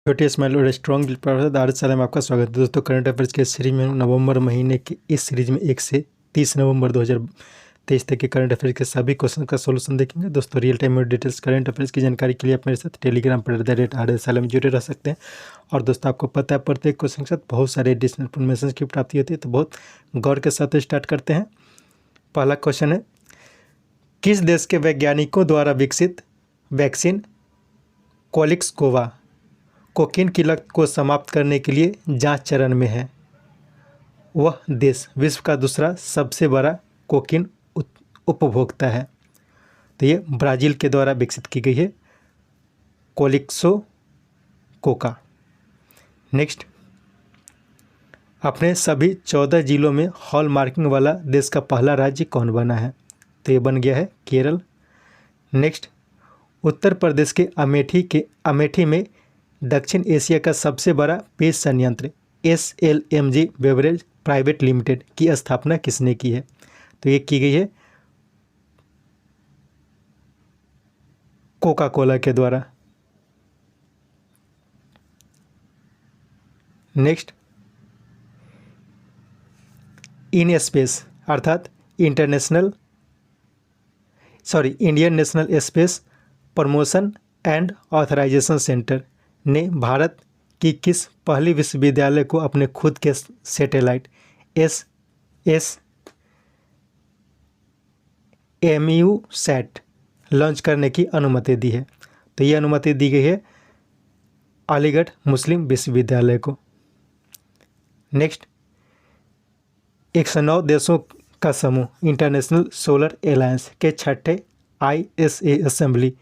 छोटे स्माइल और स्ट्रॉन्ग दिल पर आर साल में आपका स्वागत है दोस्तों। करंट अफेयर्स के सीरीज में नवंबर महीने की इस सीरीज में 1 से 30 नवंबर 2023 तक के करंट अफेयर्स के सभी क्वेश्चन का सोल्यूशन देखेंगे दोस्तों। रियल टाइम और डिटेल्स करंट अफेयर्स की जानकारी के लिए आप मेरे साथ टेलीग्राम पर @RSLM में जुड़े रह सकते हैं। और दोस्तों आपको पता है प्रत्येक क्वेश्चन के साथ बहुत सारे एडिशनल इन्फॉर्मेशन की प्राप्ति होती है, तो बहुत गौर के साथ स्टार्ट करते हैं। पहला क्वेश्चन है, किस देश के वैज्ञानिकों द्वारा विकसित वैक्सीन कोलिक्सकोवा कोकीन की लत को समाप्त करने के लिए जांच चरण में है? वह देश विश्व का दूसरा सबसे बड़ा कोकीन उपभोक्ता है। तो ये ब्राज़ील के द्वारा विकसित की गई है कोलिक्सो कोका। नेक्स्ट, अपने सभी 14 जिलों में हॉल मार्किंग वाला देश का पहला राज्य कौन बना है? तो ये बन गया है केरल। नेक्स्ट, उत्तर प्रदेश के अमेठी में दक्षिण एशिया का सबसे बड़ा पेय संयंत्र SLMG बेवरेज प्राइवेट लिमिटेड की स्थापना किसने की है? तो ये की गई है कोका कोला के द्वारा। नेक्स्ट, इन स्पेस अर्थात Indian National Space Promotion and Authorisation Centre ने भारत की किस पहली विश्वविद्यालय को अपने खुद के सैटेलाइट SMU-SAT लॉन्च करने की अनुमति दी है? तो ये अनुमति दी गई है अलीगढ़ मुस्लिम विश्वविद्यालय को। नेक्स्ट, 109 देशों का समूह इंटरनेशनल सोलर अलायंस के 6ठे ISA असेंबली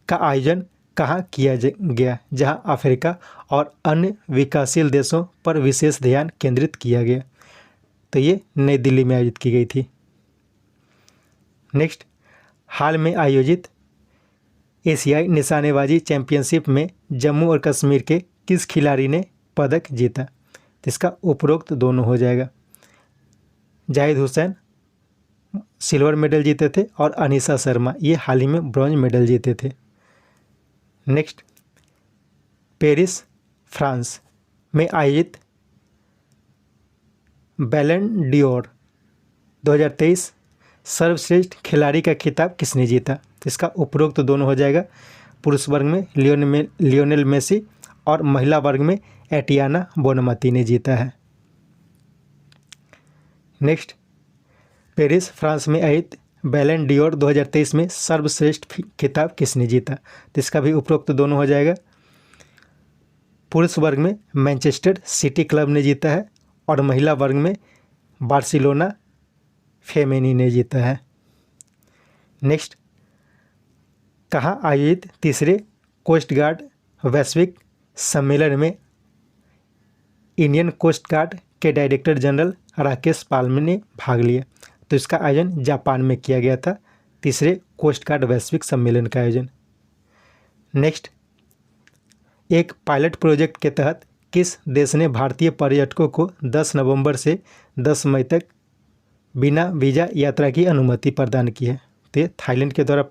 का आयोजन कहाँ किया गया, जहां अफ्रीका और अन्य विकासशील देशों पर विशेष ध्यान केंद्रित किया गया? तो ये नई दिल्ली में आयोजित की गई थी। नेक्स्ट, हाल में आयोजित एशियाई निशानेबाजी चैंपियनशिप में जम्मू और कश्मीर के किस खिलाड़ी ने पदक जीता? तो इसका उपरोक्त दोनों हो जाएगा। जाहिद हुसैन सिल्वर मेडल जीते थे और अनीसा शर्मा ये हाल ही में ब्रॉन्ज मेडल जीते थे। नेक्स्ट, पेरिस फ्रांस में आयोजित बैलन डी'ओर 2023 सर्वश्रेष्ठ खिलाड़ी का खिताब किसने जीता? तो इसका उपरोक्त दोनों हो जाएगा। पुरुष वर्ग में लियोनेल मेसी और महिला वर्ग में एटियाना बोनमती ने जीता है। नेक्स्ट, पेरिस फ्रांस में आयोजित बैलन डी'ओर 2023 में सर्वश्रेष्ठ खिताब किसने जीता? तो इसका भी उपरोक्त दोनों हो जाएगा। पुरुष वर्ग में मैनचेस्टर सिटी क्लब ने जीता है और महिला वर्ग में बार्सिलोना फेमेनी ने जीता है। नेक्स्ट, कहाँ आयोजित तीसरे कोस्ट गार्ड वैश्विक सम्मेलन में इंडियन कोस्ट गार्ड के डायरेक्टर जनरल राकेश पाल ने भाग लिया? तो इसका आयोजन जापान में किया गया था, तीसरे कोस्ट गार्ड वैश्विक सम्मेलन का आयोजन। नेक्स्ट, एक पायलट प्रोजेक्ट के तहत किस देश ने भारतीय पर्यटकों को 10 नवंबर से 10 मई तक बिना वीज़ा यात्रा की अनुमति प्रदान की है? तो ये थाईलैंड के द्वारा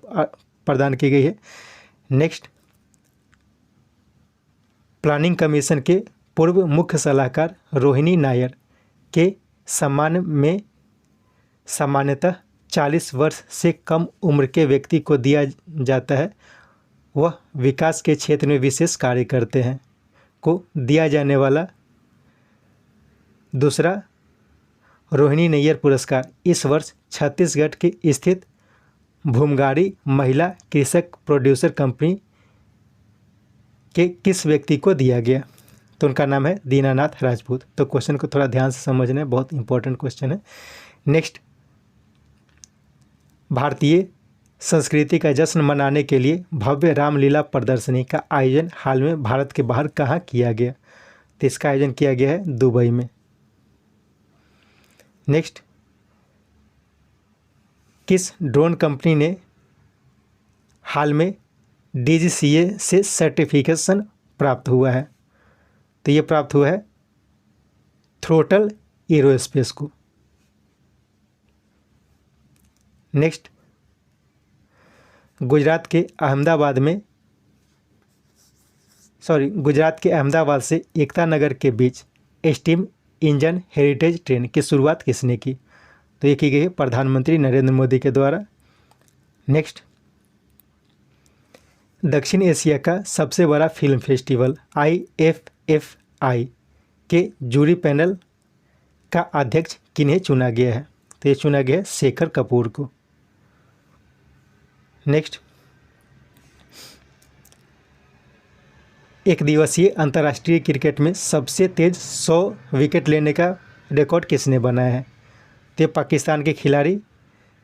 प्रदान की गई है। नेक्स्ट, प्लानिंग कमीशन के पूर्व मुख्य सलाहकार रोहिणी नायर के सम्मान में सामान्यतः 40 वर्ष से कम उम्र के व्यक्ति को दिया जाता है। वह विकास के क्षेत्र में विशेष कार्य करते हैं को दिया जाने वाला दूसरा रोहिणी नैयर पुरस्कार इस वर्ष छत्तीसगढ़ के स्थित भूमगाड़ी महिला कृषक प्रोड्यूसर कंपनी के किस व्यक्ति को दिया गया? तो उनका नाम है दीनानाथ राजपूत। तो क्वेश्चन को थोड़ा ध्यान से समझना है, बहुत इंपॉर्टेंट क्वेश्चन है। नेक्स्ट, भारतीय संस्कृति का जश्न मनाने के लिए भव्य रामलीला प्रदर्शनी का आयोजन हाल में भारत के बाहर कहाँ किया गया? तो इसका आयोजन किया गया है दुबई में। नेक्स्ट, किस ड्रोन कंपनी ने हाल में DGCA से सर्टिफिकेशन प्राप्त हुआ है? तो ये प्राप्त हुआ है थ्रोटल एरोस्पेस को। नेक्स्ट, गुजरात के अहमदाबाद में गुजरात के अहमदाबाद से एकता नगर के बीच स्टीम इंजन हेरिटेज ट्रेन की शुरुआत किसने की? तो ये की गई है प्रधानमंत्री नरेंद्र मोदी के द्वारा। नेक्स्ट, दक्षिण एशिया का सबसे बड़ा फिल्म फेस्टिवल IFFI के जूरी पैनल का अध्यक्ष किन्हें चुना गया है? तो ये चुना गया है शेखर कपूर को। नेक्स्ट, एक दिवसीय अंतर्राष्ट्रीय क्रिकेट में सबसे तेज 100 विकेट लेने का रिकॉर्ड किसने बनाया है? तो ये पाकिस्तान के खिलाड़ी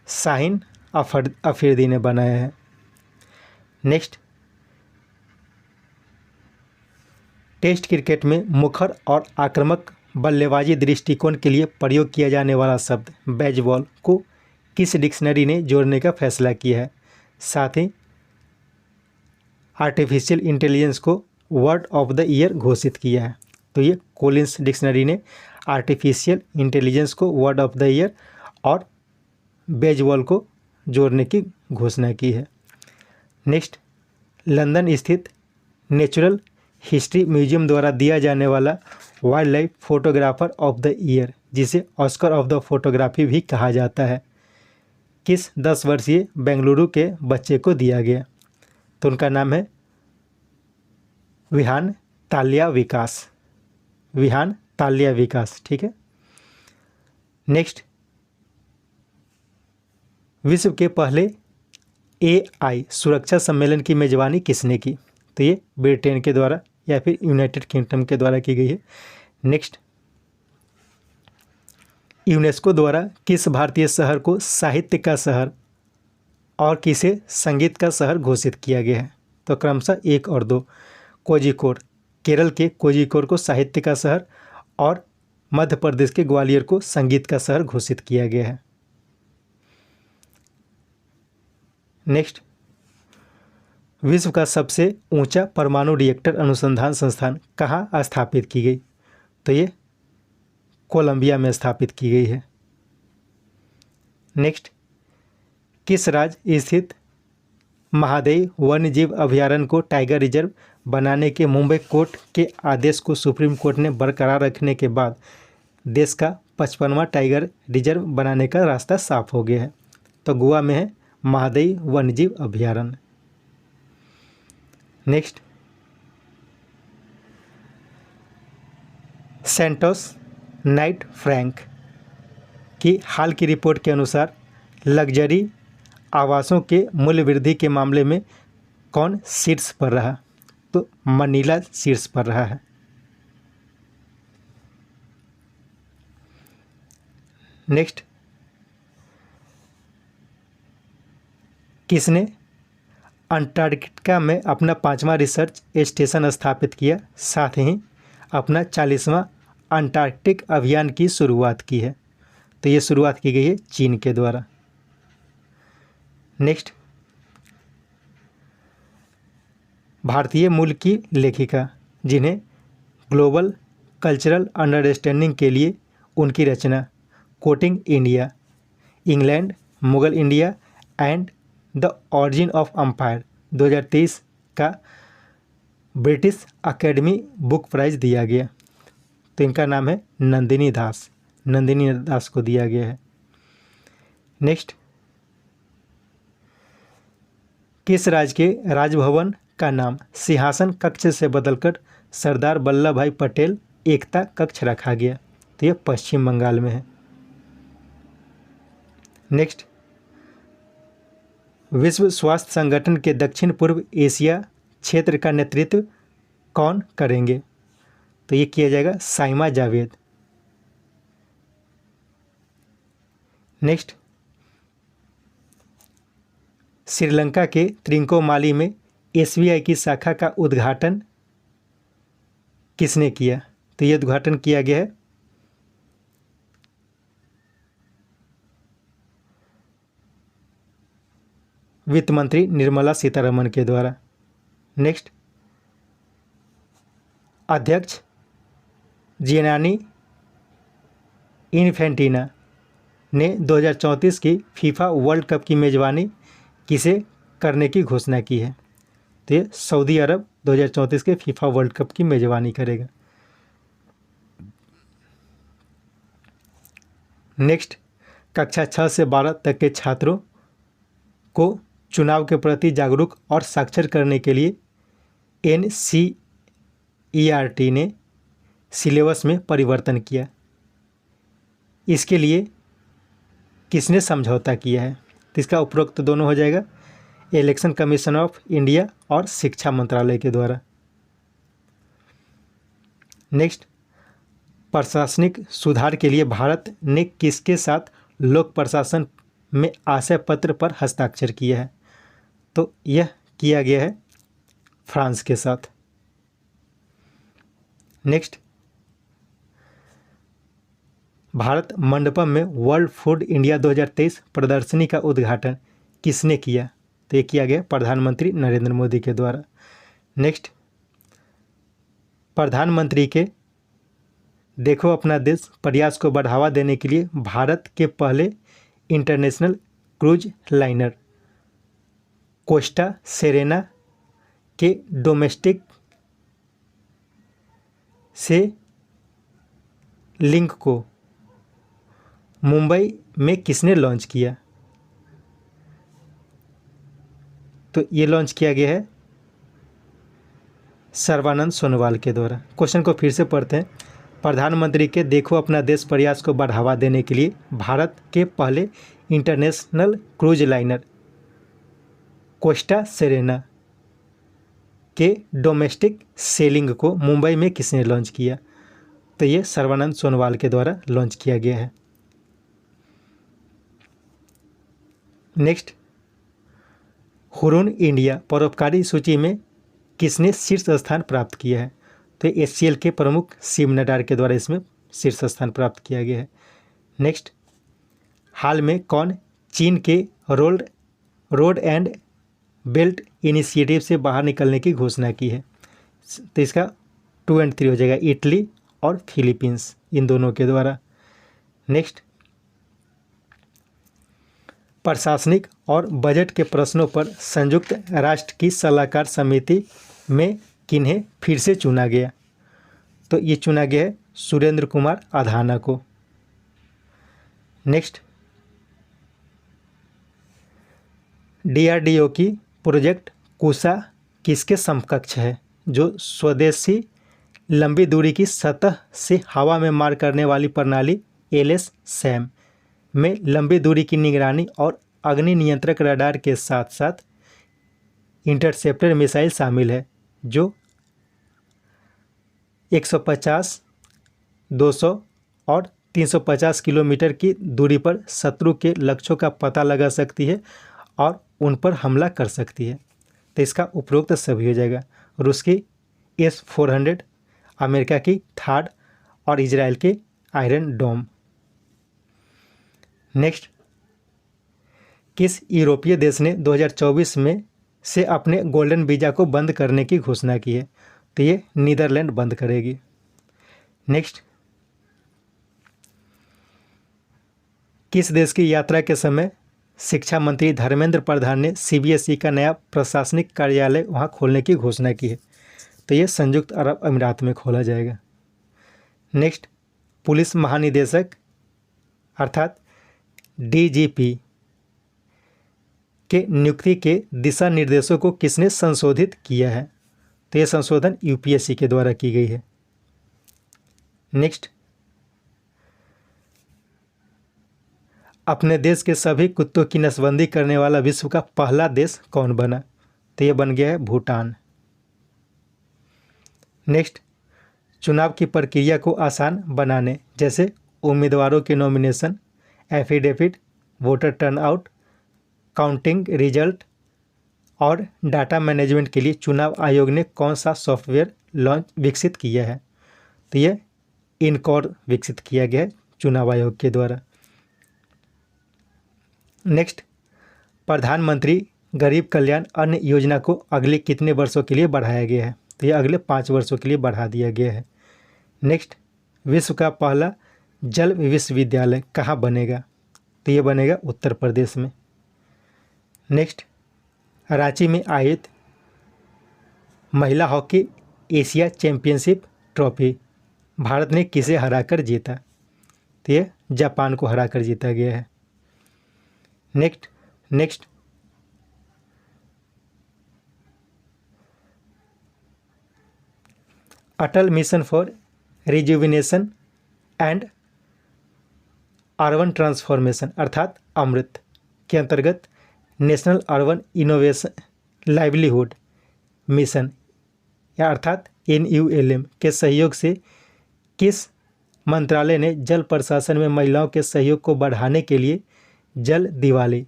शाहीन अफरीदी ने बनाया है। नेक्स्ट, टेस्ट क्रिकेट में मुखर और आक्रामक बल्लेबाजी दृष्टिकोण के लिए प्रयोग किया जाने वाला शब्द बेसबॉल को किस डिक्शनरी ने जोड़ने का फैसला किया है? साथ ही आर्टिफिशियल इंटेलिजेंस को वर्ड ऑफ द ईयर घोषित किया है। तो ये कोलिंस डिक्शनरी ने आर्टिफिशियल इंटेलिजेंस को वर्ड ऑफ द ईयर और बेसबॉल को जोड़ने की घोषणा की है। नेक्स्ट, लंदन स्थित नेचुरल हिस्ट्री म्यूजियम द्वारा दिया जाने वाला wild life photographer of the year, जिसे ऑस्कर ऑफ द फोटोग्राफी भी कहा जाता है, किस 10 वर्षीय बेंगलुरु के बच्चे को दिया गया? तो उनका नाम है विहान तालिया विकास। विहान तालिया विकास, ठीक है। नेक्स्ट, विश्व के पहले AI सुरक्षा सम्मेलन की मेजबानी किसने की? तो ये ब्रिटेन के द्वारा या फिर यूनाइटेड किंगडम के द्वारा की गई है। नेक्स्ट, यूनेस्को द्वारा किस भारतीय शहर को साहित्य का शहर और किसे संगीत का शहर घोषित किया गया है? तो क्रमशः 1 और 2। कोझिकोड, केरल के कोझिकोड को साहित्य का शहर और मध्य प्रदेश के ग्वालियर को संगीत का शहर घोषित किया गया है। नेक्स्ट, विश्व का सबसे ऊंचा परमाणु रिएक्टर अनुसंधान संस्थान कहाँ स्थापित की गई? तो ये कोलंबिया में स्थापित की गई है। नेक्स्ट, किस राज्य स्थित महादेई वन्यजीव अभयारण्य को टाइगर रिजर्व बनाने के मुंबई कोर्ट के आदेश को सुप्रीम कोर्ट ने बरकरार रखने के बाद देश का 55वां टाइगर रिजर्व बनाने का रास्ता साफ हो गया है? तो गोवा में है महादेई वन्यजीव अभयारण्य। नेक्स्ट, सेंटोस नाइट फ्रैंक की हाल की रिपोर्ट के अनुसार लग्जरी आवासों के मूल्य वृद्धि के मामले में कौन शीर्ष पर रहा? तो मनीला शीर्ष पर रहा है। नेक्स्ट, किसने अंटार्कटिका में अपना 5वां रिसर्च स्टेशन स्थापित किया, साथ ही अपना 40वां अंटार्कटिक अभियान की शुरुआत की है? तो ये शुरुआत की गई है चीन के द्वारा। नेक्स्ट, भारतीय मूल की लेखिका जिन्हें ग्लोबल कल्चरल अंडरस्टैंडिंग के लिए उनकी रचना courting India, England, Mughal India and the origin of empire 2023 का ब्रिटिश अकेडमी बुक प्राइज़ दिया गया? तो इनका नाम है नंदिनी दास। नंदिनी दास को दिया गया है। नेक्स्ट, किस राज्य के राजभवन का नाम सिंहासन कक्ष से बदलकर सरदार वल्लभ भाई पटेल एकता कक्ष रखा गया? तो यह पश्चिम बंगाल में है। नेक्स्ट, विश्व स्वास्थ्य संगठन के दक्षिण पूर्व एशिया क्षेत्र का नेतृत्व कौन करेंगे? तो ये किया जाएगा साइमा जावेद। नेक्स्ट, श्रीलंका के त्रिंकोमाली में SBI की शाखा का उद्घाटन किसने किया? तो ये उद्घाटन किया गया है वित्त मंत्री निर्मला सीतारमण के द्वारा। नेक्स्ट, अध्यक्ष जियानी इन्फेंटिना ने 2034 की फीफा वर्ल्ड कप की मेज़बानी किसे करने की घोषणा की है? तो ये सऊदी अरब 2034 के फीफा वर्ल्ड कप की मेजबानी करेगा। नेक्स्ट, कक्षा 6 से 12 तक के छात्रों को चुनाव के प्रति जागरूक और साक्षर करने के लिए NCERT ने सिलेबस में परिवर्तन किया। इसके लिए किसने समझौता किया है? तो इसका उपरोक्त दोनों हो जाएगा, इलेक्शन कमीशन ऑफ इंडिया और शिक्षा मंत्रालय के द्वारा। नेक्स्ट, प्रशासनिक सुधार के लिए भारत ने किसके साथ लोक प्रशासन में आशय पत्र पर हस्ताक्षर किया है? तो यह किया गया है फ्रांस के साथ। नेक्स्ट, भारत मंडपम में वर्ल्ड फूड इंडिया 2023 प्रदर्शनी का उद्घाटन किसने किया? तो ये किया गया प्रधानमंत्री नरेंद्र मोदी के द्वारा। नेक्स्ट, प्रधानमंत्री के देखो अपना देश प्रयास को बढ़ावा देने के लिए भारत के पहले international cruise liner Costa Serena के डोमेस्टिक से लिंक को मुंबई में किसने लॉन्च किया? तो ये लॉन्च किया गया है सर्बानंद सोनोवाल के द्वारा। क्वेश्चन को फिर से पढ़ते हैं। प्रधानमंत्री के देखो अपना देश प्रयास को बढ़ावा देने के लिए भारत के पहले international cruise liner Costa Serena के डोमेस्टिक सेलिंग को मुंबई में किसने लॉन्च किया? तो ये सर्बानंद सोनोवाल के द्वारा लॉन्च किया गया है। नेक्स्ट, हुरून इंडिया परोपकारी सूची में किसने शीर्ष स्थान प्राप्त किया है? तो HCL के प्रमुख शिव नडार के द्वारा इसमें शीर्ष स्थान प्राप्त किया गया है। नेक्स्ट, हाल में कौन चीन के रोड एंड बेल्ट इनिशिएटिव से बाहर निकलने की घोषणा की है? तो इसका 2 और 3 हो जाएगा, इटली और फिलीपींस, इन दोनों के द्वारा। नेक्स्ट, प्रशासनिक और बजट के प्रश्नों पर संयुक्त राष्ट्र की सलाहकार समिति में किन्हें फिर से चुना गया? तो ये चुना गया है सुरेंद्र कुमार अधाना को। नेक्स्ट, DRDO की प्रोजेक्ट कुशा किसके समकक्ष है? जो स्वदेशी लंबी दूरी की सतह से हवा में मार करने वाली प्रणाली LS-SAM में लंबी दूरी की निगरानी और अग्नि नियंत्रक रडार के साथ साथ इंटरसेप्टर मिसाइल शामिल है, जो 150, 200 और 350 किलोमीटर की दूरी पर शत्रु के लक्ष्यों का पता लगा सकती है और उन पर हमला कर सकती है। तो इसका उपरोक्त सभी हो जाएगा। रूस की S-400, अमेरिका की थाड और इजराइल के आयरन डोम। नेक्स्ट, किस यूरोपीय देश ने 2024 में से अपने गोल्डन वीज़ा को बंद करने की घोषणा की है? तो ये नीदरलैंड बंद करेगी। नेक्स्ट, किस देश की यात्रा के समय शिक्षा मंत्री धर्मेंद्र प्रधान ने CBSE का नया प्रशासनिक कार्यालय वहां खोलने की घोषणा की है? तो ये संयुक्त अरब अमीरात में खोला जाएगा। नेक्स्ट, पुलिस महानिदेशक अर्थात DGP के नियुक्ति के दिशा निर्देशों को किसने संशोधित किया है? तो यह संशोधन UPSC के द्वारा की गई है। नेक्स्ट, अपने देश के सभी कुत्तों की नसबंदी करने वाला विश्व का पहला देश कौन बना? तो यह बन गया है भूटान। नेक्स्ट, चुनाव की प्रक्रिया को आसान बनाने जैसे उम्मीदवारों के nomination, affidavit, voter turnout, counting result और डाटा मैनेजमेंट के लिए चुनाव आयोग ने कौन सा सॉफ्टवेयर विकसित किया है? तो यह इनकॉर विकसित किया गया है चुनाव आयोग के द्वारा। नेक्स्ट, प्रधानमंत्री गरीब कल्याण अन्न योजना को अगले कितने वर्षों के लिए बढ़ाया गया है? तो यह अगले 5 वर्षों के लिए बढ़ा दिया गया है। नेक्स्ट, विश्व का पहला जल विश्वविद्यालय कहाँ बनेगा? तो ये बनेगा उत्तर प्रदेश में। नेक्स्ट, रांची में आयोजित महिला hockey Asia championship trophy Bharat ने किसे हराकर जीता? तो ये जापान को हराकर जीता गया है। Next Atal mission for rejuvenation and urban transformation अर्थात अमृत के अंतर्गत national urban innovation livelihood mission या अर्थात NULM के सहयोग से किस मंत्रालय ने जल प्रशासन में महिलाओं के सहयोग को बढ़ाने के लिए जल Diwali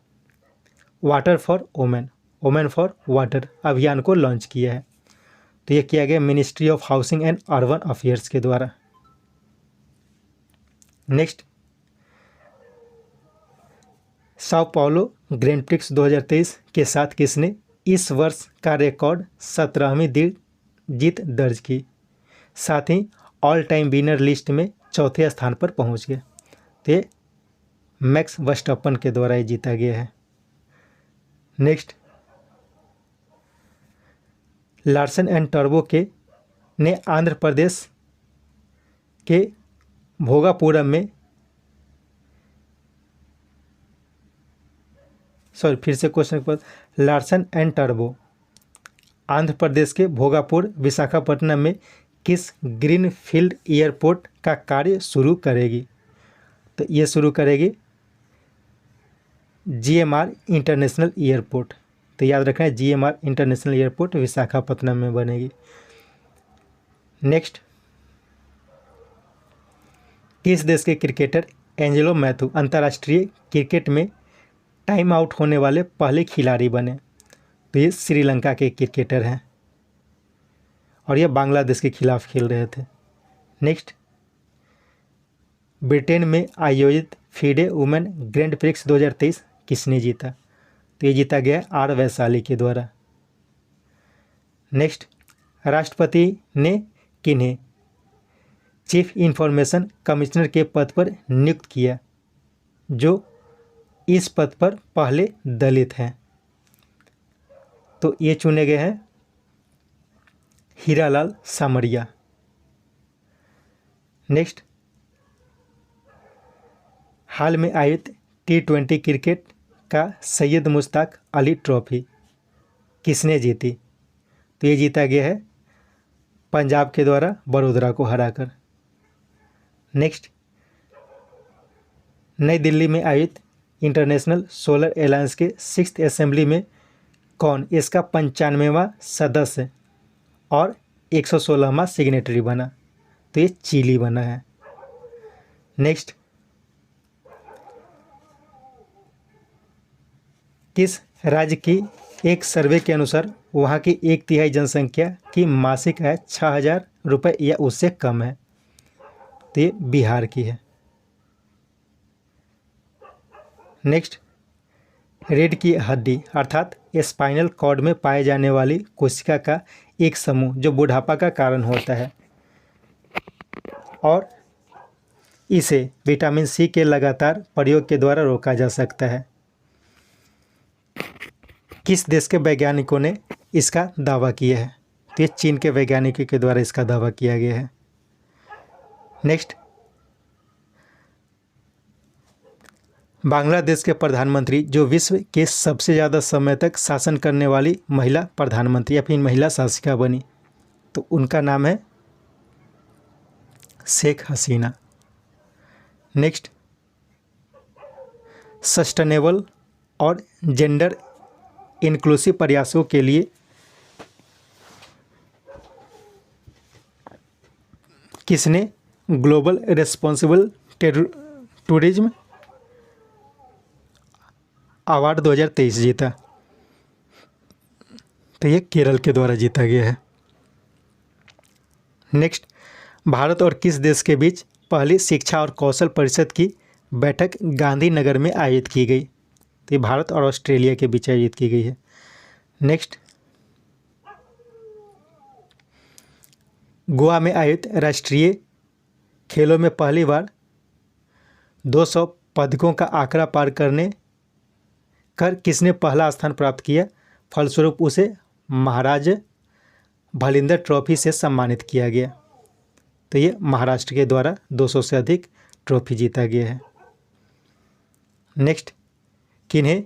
water for women for water अभियान को लॉन्च किया है? तो ये किया गया ministry of housing and urban affairs के द्वारा। Next Sao Paulo grand prix 2023 के साथ किसने इस वर्ष का रिकॉर्ड 17वीं जीत दर्ज की? साथ ही ऑल टाइम विनर लिस्ट में चौथे स्थान पर पहुंच गए। तो ये मैक्स वर्स्टैपन के द्वारा ये जीता गया है। नेक्स्ट लार्सन एंड टर्बो ने आंध्र प्रदेश के भोगापुरम में Larsen and turbo Andhra Pradesh के भोगापुर विशाखापट्टनम में किस ग्रीनफील्ड एयरपोर्ट का कार्य शुरू करेगी? तो ये शुरू करेगी GMR इंटरनेशनल एयरपोर्ट। तो याद रखना है GMR इंटरनेशनल एयरपोर्ट विशाखापट्टनम में बनेगी। नेक्स्ट किस देश के क्रिकेटर एंजेलो मैथ्यू अंतर्राष्ट्रीय क्रिकेट में टाइम आउट होने वाले पहले खिलाड़ी बने? तो ये श्रीलंका के क्रिकेटर हैं और ये बांग्लादेश के खिलाफ खेल रहे थे। नेक्स्ट ब्रिटेन में आयोजित फीडे वुमेन ग्रैंड प्रिक्स 2023 किसने जीता? तो ये जीता गया R वैशाली के द्वारा। नेक्स्ट राष्ट्रपति ने किन्हें चीफ इंफॉर्मेशन कमिश्नर के पद पर नियुक्त किया जो इस पद पर पहले दलित हैं? तो ये चुने गए हैं हीरालाल सामरिया। नेक्स्ट हाल में आयोजित T20 क्रिकेट का सैयद मुश्ताक अली ट्रॉफी किसने जीती? तो ये जीता गया है पंजाब के द्वारा बड़ोदरा को हराकर। नेक्स्ट नई दिल्ली में आयोजित इंटरनेशनल सोलर अलायंस के 6th असेंबली में कौन इसका 95वां सदस्य और 116वां सिग्नेटरी बना? तो ये चिली बना है। नेक्स्ट किस राज्य की एक सर्वे के अनुसार वहाँ की 1/3 जनसंख्या की मासिक आय 6,000 रुपये या उससे कम है? तो ये बिहार की है। नेक्स्ट रीढ़ की हड्डी अर्थात स्पाइनल कॉर्ड में पाए जाने वाली कोशिका का एक समूह जो बुढ़ापा का कारण होता है और इसे विटामिन C के लगातार प्रयोग के द्वारा रोका जा सकता है। किस देश के वैज्ञानिकों ने इसका दावा किया है? तो ये चीन के वैज्ञानिकों के द्वारा इसका दावा किया गया है। नेक्स्ट बांग्लादेश के प्रधानमंत्री जो विश्व के सबसे ज़्यादा समय तक शासन करने वाली महिला प्रधानमंत्री या फिर महिला शासिका बनी, तो उनका नाम है शेख हसीना। नेक्स्ट सस्टेनेबल और जेंडर इंक्लूसिव प्रयासों के लिए किसने ग्लोबल रिस्पॉन्सिबल टूरिज्म अवार्ड 2023 जीता? तो ये केरल के द्वारा जीता गया है। नेक्स्ट भारत और किस देश के बीच पहली शिक्षा और कौशल परिषद की बैठक गांधीनगर में आयोजित की गई? तो ये भारत और ऑस्ट्रेलिया के बीच आयोजित की गई है। नेक्स्ट गोवा में आयोजित राष्ट्रीय खेलों में पहली बार 200 पदकों का आंकड़ा पार कर किसने पहला स्थान प्राप्त किया? फलस्वरूप उसे महाराज भलिंदर ट्रॉफी से सम्मानित किया गया। तो ये महाराष्ट्र के द्वारा 200 से अधिक ट्रॉफी जीता गया है। नेक्स्ट, किन्हें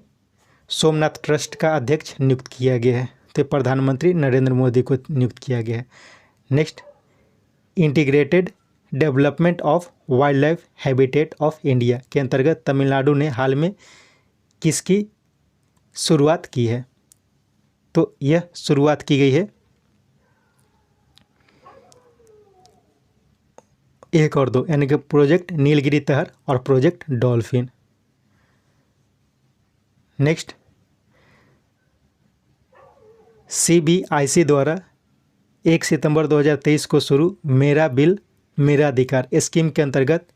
सोमनाथ ट्रस्ट का अध्यक्ष नियुक्त किया गया है? तो प्रधानमंत्री नरेंद्र मोदी को नियुक्त किया गया है। Next, integrated development of wild life habitat of India के अंतर्गत तमिलनाडु ने हाल में किसकी शुरुआत की है? तो यह शुरुआत की गई है एक और दो, यानी कि प्रोजेक्ट नीलगिरी तहर और प्रोजेक्ट डॉल्फिन। नेक्स्ट, CBIC द्वारा 1 सितंबर 2023 को शुरू मेरा बिल मेरा अधिकार स्कीम के अंतर्गत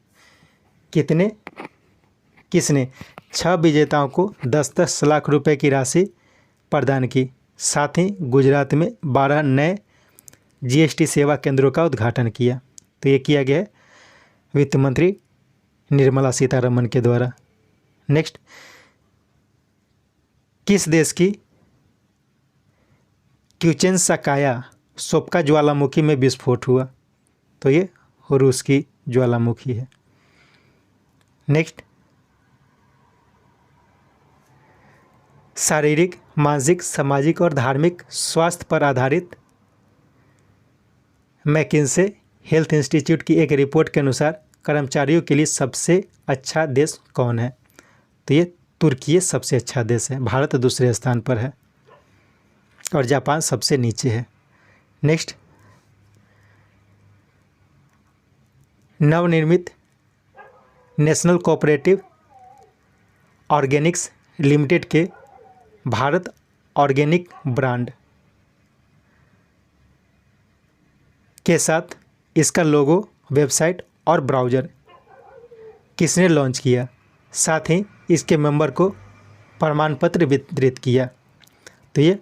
किसने 6 विजेताओं को 10-10 लाख रुपए की राशि प्रदान की। साथ ही गुजरात में 12 नए GST सेवा केंद्रों का उद्घाटन किया। तो ये किया गया है वित्त मंत्री निर्मला सीतारमण के द्वारा। नेक्स्ट, किस देश की क्यूचेनसाकाया सोप्का ज्वालामुखी में विस्फोट हुआ? तो ये रूस की ज्वालामुखी है। नेक्स्ट, शारीरिक, मानसिक, सामाजिक और धार्मिक स्वास्थ्य पर आधारित मैकिन्से हेल्थ इंस्टीट्यूट की एक रिपोर्ट के अनुसार कर्मचारियों के लिए सबसे अच्छा देश कौन है? तो ये तुर्की सबसे अच्छा देश है, भारत दूसरे स्थान पर है और जापान सबसे नीचे है। नेक्स्ट, नवनिर्मित नेशनल कोऑपरेटिव ऑर्गेनिक्स लिमिटेड के भारत ऑर्गेनिक ब्रांड के साथ इसका लोगो, वेबसाइट और ब्राउज़र किसने लॉन्च किया? साथ ही इसके मेंबर को प्रमाण पत्र वितरित किया। तो ये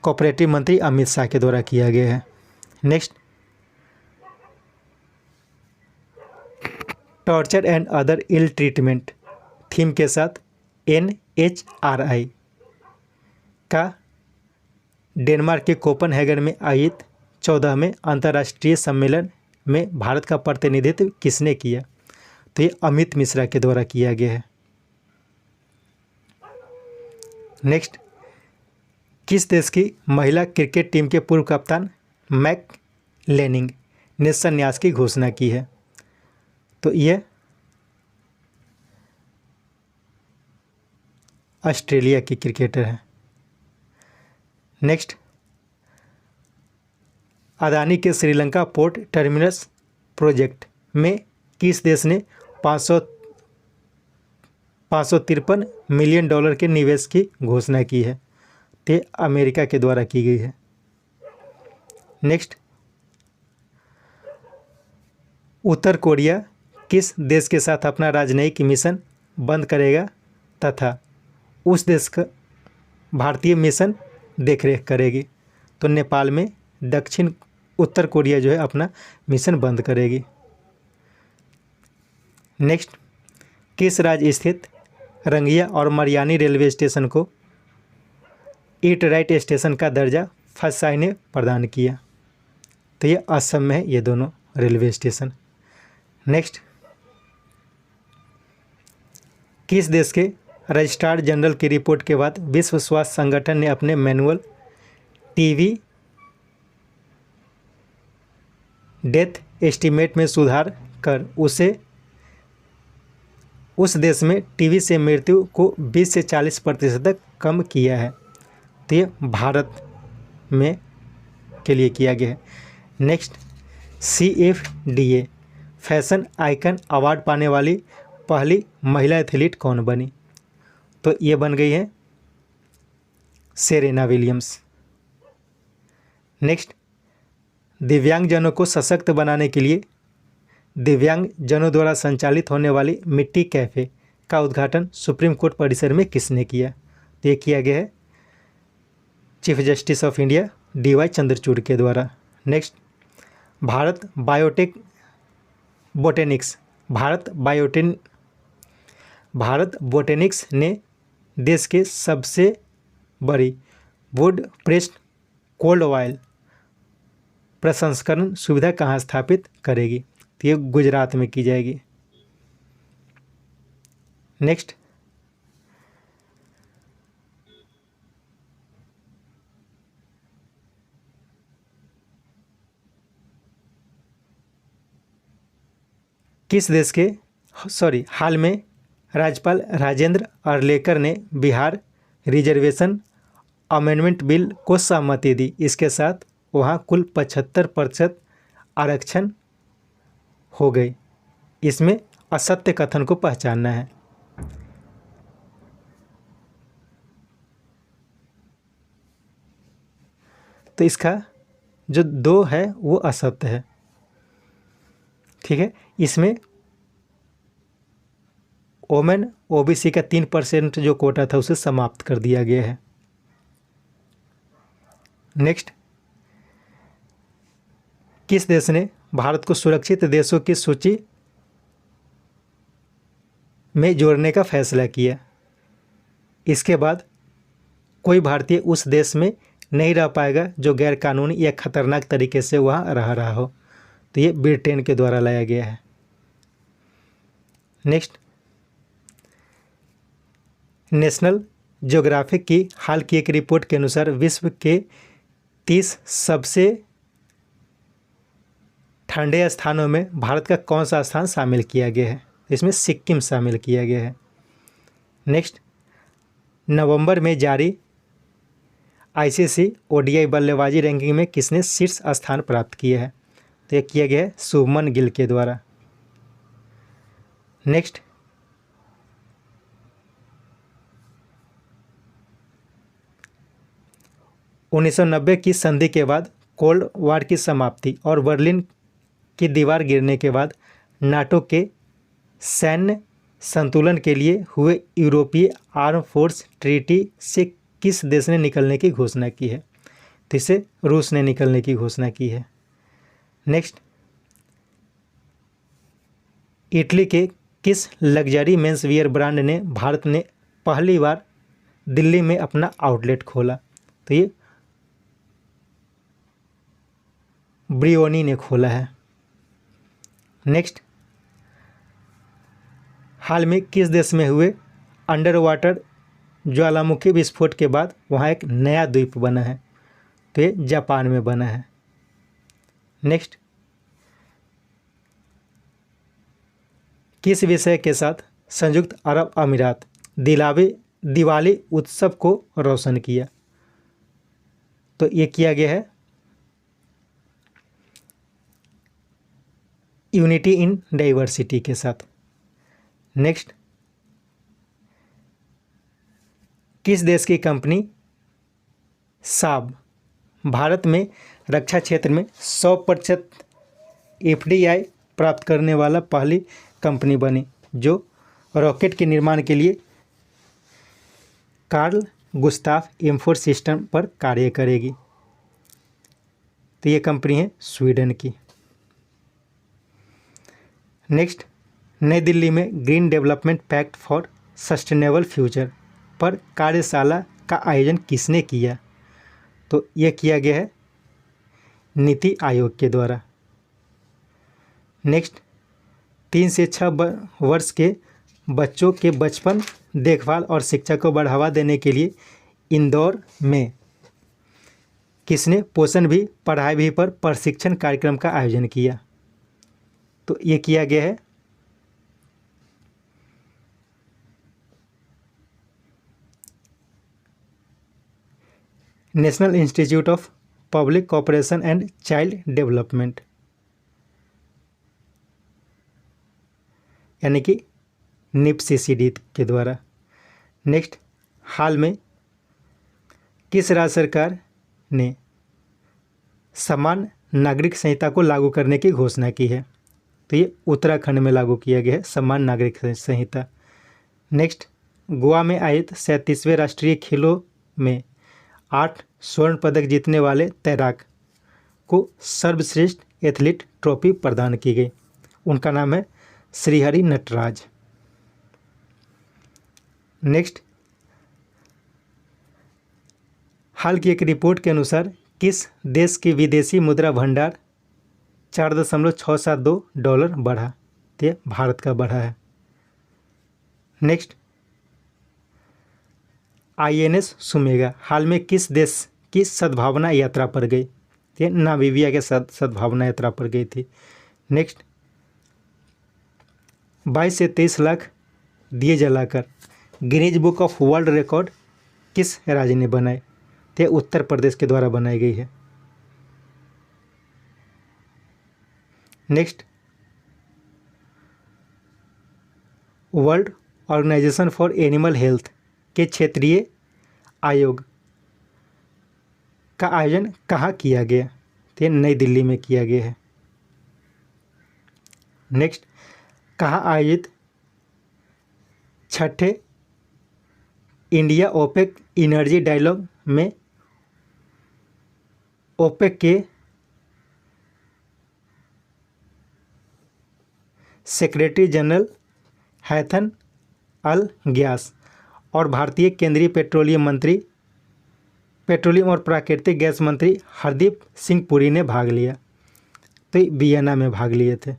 कोऑपरेटिव मंत्री अमित शाह के द्वारा किया गया है। Next, torture and other ill treatment theme के साथ NHRI का डेनमार्क के कोपनहेगन में आयोजित 14वें अंतर्राष्ट्रीय सम्मेलन में भारत का प्रतिनिधित्व किसने किया? तो ये अमित मिश्रा के द्वारा किया गया है। नेक्स्ट, किस देश की महिला क्रिकेट टीम के पूर्व कप्तान मैक लेनिंग ने संन्यास की घोषणा की है? तो यह ऑस्ट्रेलिया की क्रिकेटर है। नेक्स्ट, अदानी के श्रीलंका पोर्ट टर्मिनस प्रोजेक्ट में किस देश ने 553 मिलियन डॉलर के निवेश की घोषणा की है? तो अमेरिका के द्वारा की गई है। नेक्स्ट, उत्तर कोरिया किस देश के साथ अपना राजनयिक मिशन बंद करेगा तथा उस देश का भारतीय मिशन देखरेख करेगी? तो नेपाल में दक्षिण उत्तर कोरिया जो है अपना मिशन बंद करेगी। नेक्स्ट, किस राज्य स्थित रंगिया और मरियानी रेलवे स्टेशन को ईट राइट स्टेशन का दर्जा फसाई ने प्रदान किया? तो ये असम में है ये दोनों रेलवे स्टेशन। नेक्स्ट, किस देश के रजिस्ट्रार जनरल की रिपोर्ट के बाद विश्व स्वास्थ्य संगठन ने अपने मैनुअल टीबी डेथ एस्टीमेट में सुधार कर उस देश में टीबी से मृत्यु को 20 से 40% तक कम किया है? तो ये भारत में के लिए किया गया है। Next, CFDA fashion icon award पाने वाली पहली महिला एथलीट कौन बनी? तो ये बन गई है सेरेना विलियम्स। नेक्स्ट, दिव्यांगजनों को सशक्त बनाने के लिए दिव्यांगजनों द्वारा संचालित होने वाली मिट्टी कैफ़े का उद्घाटन सुप्रीम कोर्ट परिसर में किसने किया? तो ये किया गया है chief justice of India DY Chandrachud के द्वारा। नेक्स्ट, भारत बोटेनिक्स ने देश के सबसे बड़ी वुड प्रेस्ड कोल्ड ऑयल प्रसंस्करण सुविधा कहाँ स्थापित करेगी? तो ये गुजरात में की जाएगी। नेक्स्ट, किस देश के हाल में राज्यपाल राजेंद्र अर्लेकर ने बिहार रिजर्वेशन अमेंडमेंट बिल को सहमति दी? इसके साथ वहाँ कुल 75% आरक्षण हो गए। इसमें असत्य कथन को पहचानना है। तो इसका जो 2 है वो असत्य है। ठीक है, इसमें ओमेन ओबीसी का 3% जो कोटा था उसे समाप्त कर दिया गया है। नेक्स्ट, किस देश ने भारत को सुरक्षित देशों की सूची में जोड़ने का फैसला किया? इसके बाद कोई भारतीय उस देश में नहीं रह पाएगा जो गैर कानूनी या खतरनाक तरीके से वहाँ रह रहा हो। तो ये ब्रिटेन के द्वारा लाया गया है। नेक्स्ट, नेशनल ज्योग्राफिक की हाल की एक रिपोर्ट के अनुसार विश्व के 30 सबसे ठंडे स्थानों में भारत का कौन सा स्थान शामिल किया गया है? इसमें सिक्किम शामिल किया गया है। नेक्स्ट, नवंबर में जारी आईसीसी ओडीआई बल्लेबाजी रैंकिंग में किसने शीर्ष स्थान प्राप्त किया है? तो यह किया गया है शुभमन गिल के द्वारा। नेक्स्ट, उन्नीस 1990 की संधि के बाद कोल्ड वार की समाप्ति और बर्लिन की दीवार गिरने के बाद नाटो के सैन्य संतुलन के लिए हुए यूरोपीय आर्म फोर्स ट्रीटी से किस देश ने निकलने की घोषणा की है? तो इसे रूस ने निकलने की घोषणा की है। नेक्स्ट, इटली के किस लग्जरी मेंस वियर ब्रांड ने भारत ने पहली बार दिल्ली में अपना आउटलेट खोला? तो ये ब्रियोनी ने खोला है। नेक्स्ट, हाल में किस देश में हुए अंडर वाटर ज्वालामुखी विस्फोट के बाद वहाँ एक नया द्वीप बना है? तो ये जापान में बना है। नेक्स्ट, किस विषय के साथ संयुक्त अरब अमीरात दिवाली उत्सव को रोशन किया? तो ये किया गया है यूनिटी इन डाइवर्सिटी के साथ। नेक्स्ट, किस देश की कंपनी साब भारत में रक्षा क्षेत्र में 100% एफडीआई प्राप्त करने वाला पहली कंपनी बनी जो रॉकेट के निर्माण के लिए कार्ल गुस्ताफ एम4 सिस्टम पर कार्य करेगी? तो ये कंपनी है स्वीडन की। नेक्स्ट, नई दिल्ली में green development pact for sustainable future पर कार्यशाला का आयोजन किसने किया? तो यह किया गया है नीति आयोग के द्वारा। नेक्स्ट, 3 से 6 वर्ष के बच्चों के बचपन देखभाल और शिक्षा को बढ़ावा देने के लिए इंदौर में किसने पोषण भी पढ़ाई भी पर प्रशिक्षण कार्यक्रम का आयोजन किया? तो ये किया गया है national institute of public cooperation and child development, यानी कि निपसीसीडी के द्वारा। नेक्स्ट, हाल में किस राज्य सरकार ने समान नागरिक संहिता को लागू करने की घोषणा की है? तो ये उत्तराखंड में लागू किया गया है समान नागरिक संहिता। नेक्स्ट, गोवा में आयोजित 37वें राष्ट्रीय खेलों में 8 स्वर्ण पदक जीतने वाले तैराक को सर्वश्रेष्ठ एथलीट ट्रॉफी प्रदान की गई। उनका नाम है श्रीहरि नटराज। नेक्स्ट, हाल की एक रिपोर्ट के अनुसार किस देश की विदेशी मुद्रा भंडार $4.672 बढ़ा? तो भारत का बढ़ा है। नेक्स्ट, INS सुमेगा हाल में किस देश की सद्भावना यात्रा पर गई? तो नामीबिया के साथ सद्भावना यात्रा पर गई थी। नेक्स्ट, 22 से 23 लाख दिए जलाकर Guinness book of world record किस राज्य ने बनाए? तो उत्तर प्रदेश के द्वारा बनाई गई है। Next, world organisation for animal health के क्षेत्रीय आयोग का आयोजन कहाँ किया गया? तो नई दिल्ली में किया गया है। नेक्स्ट, कहाँ आयोजित छठे इंडिया ओपेक एनर्जी डायलॉग में ओपेक के सेक्रेटरी जनरल हैथन अल ग्यास और भारतीय केंद्रीय पेट्रोलियम और प्राकृतिक गैस मंत्री हरदीप सिंह पुरी ने भाग लिया? तो वियना में भाग लिए थे।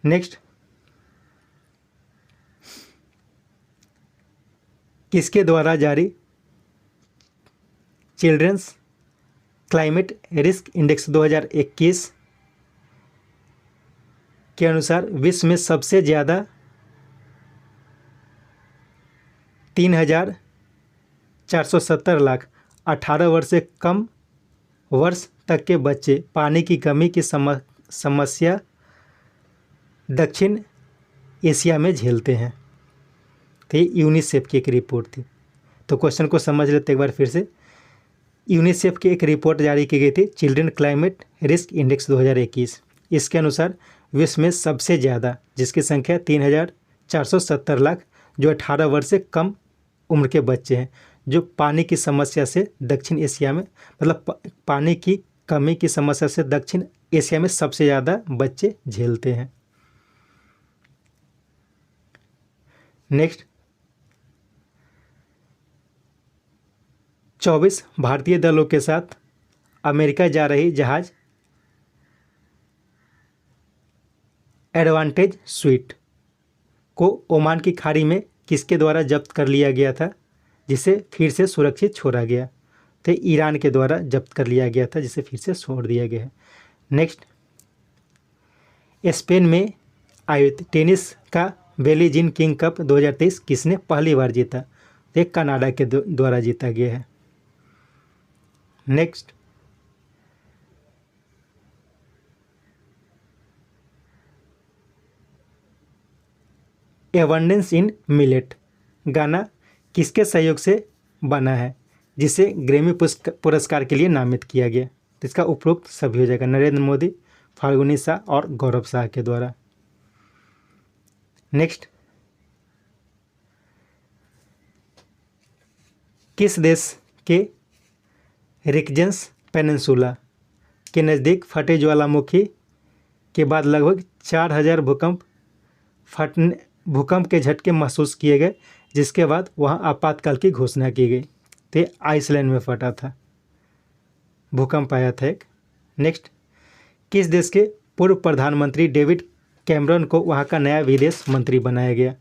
नेक्स्ट, किसके द्वारा जारी चिल्ड्रंस क्लाइमेट रिस्क इंडेक्स 2021 के अनुसार विश्व में सबसे ज़्यादा 3,470 लाख 18 वर्ष से कम वर्ष तक के बच्चे पानी की कमी की समस्या दक्षिण एशिया में झेलते हैं? तो ये यूनिसेफ की एक रिपोर्ट थी। तो क्वेश्चन को समझ लेते एक बार फिर से। यूनिसेफ की एक रिपोर्ट जारी की गई थी, चिल्ड्रन क्लाइमेट रिस्क इंडेक्स 2021। इसके अनुसार विश्व में सबसे ज़्यादा, जिसकी संख्या 3,470 लाख, जो 18 वर्ष से कम उम्र के बच्चे हैं, जो पानी की समस्या से दक्षिण एशिया में, मतलब पानी की कमी की समस्या से दक्षिण एशिया में सबसे ज़्यादा बच्चे झेलते हैं। नेक्स्ट, 24 भारतीय दलों के साथ अमेरिका जा रही जहाज एडवांटेज स्वीट को ओमान की खाड़ी में किसके द्वारा जब्त कर लिया गया था, जिसे फिर से सुरक्षित छोड़ा गया? तो ईरान के द्वारा जब्त कर लिया गया था, जिसे फिर से छोड़ दिया गया है। नेक्स्ट, स्पेन में आयोजित टेनिस का बिली जीन किंग कप 2023 किसने पहली बार जीता? तो कनाडा के द्वारा जीता गया है। नेक्स्ट, एबंडेंस इन मिलेट गाना किसके सहयोग से बना है, जिसे ग्रैमी पुरस्कार के लिए नामित किया गया? तो इसका उपरोक्त सभी हो जाएगा, नरेंद्र मोदी, फाल्गुनी शाह और गौरव शाह के द्वारा। नेक्स्ट, किस देश के रिकजेंस पेनिनसुला के नज़दीक फटे ज्वालामुखी के बाद लगभग 4,000 भूकंप के झटके महसूस किए गए, जिसके बाद वहां आपातकाल की घोषणा की गई? तो आइसलैंड में फटा था, भूकंप आया था एक। नेक्स्ट, किस देश के पूर्व प्रधानमंत्री डेविड कैमरन को वहां का नया विदेश मंत्री बनाया गया?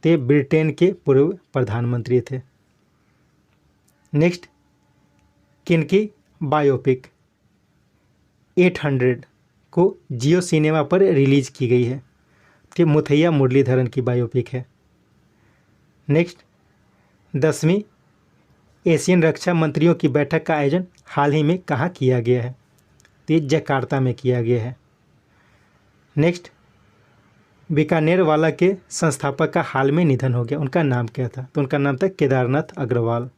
तो ब्रिटेन के पूर्व प्रधानमंत्री थे। नेक्स्ट, किनकी बायोपिक 800 को जियो सिनेमा पर रिलीज की गई है? कि मुथैया मुरलीधरन की बायोपिक है। नेक्स्ट, 10वीं एशियन रक्षा मंत्रियों की बैठक का आयोजन हाल ही में कहाँ किया गया है? तो ये जकार्ता में किया गया है। नेक्स्ट, बीकानेर वाला के संस्थापक का हाल में निधन हो गया, उनका नाम क्या था? तो उनका नाम था केदारनाथ अग्रवाल।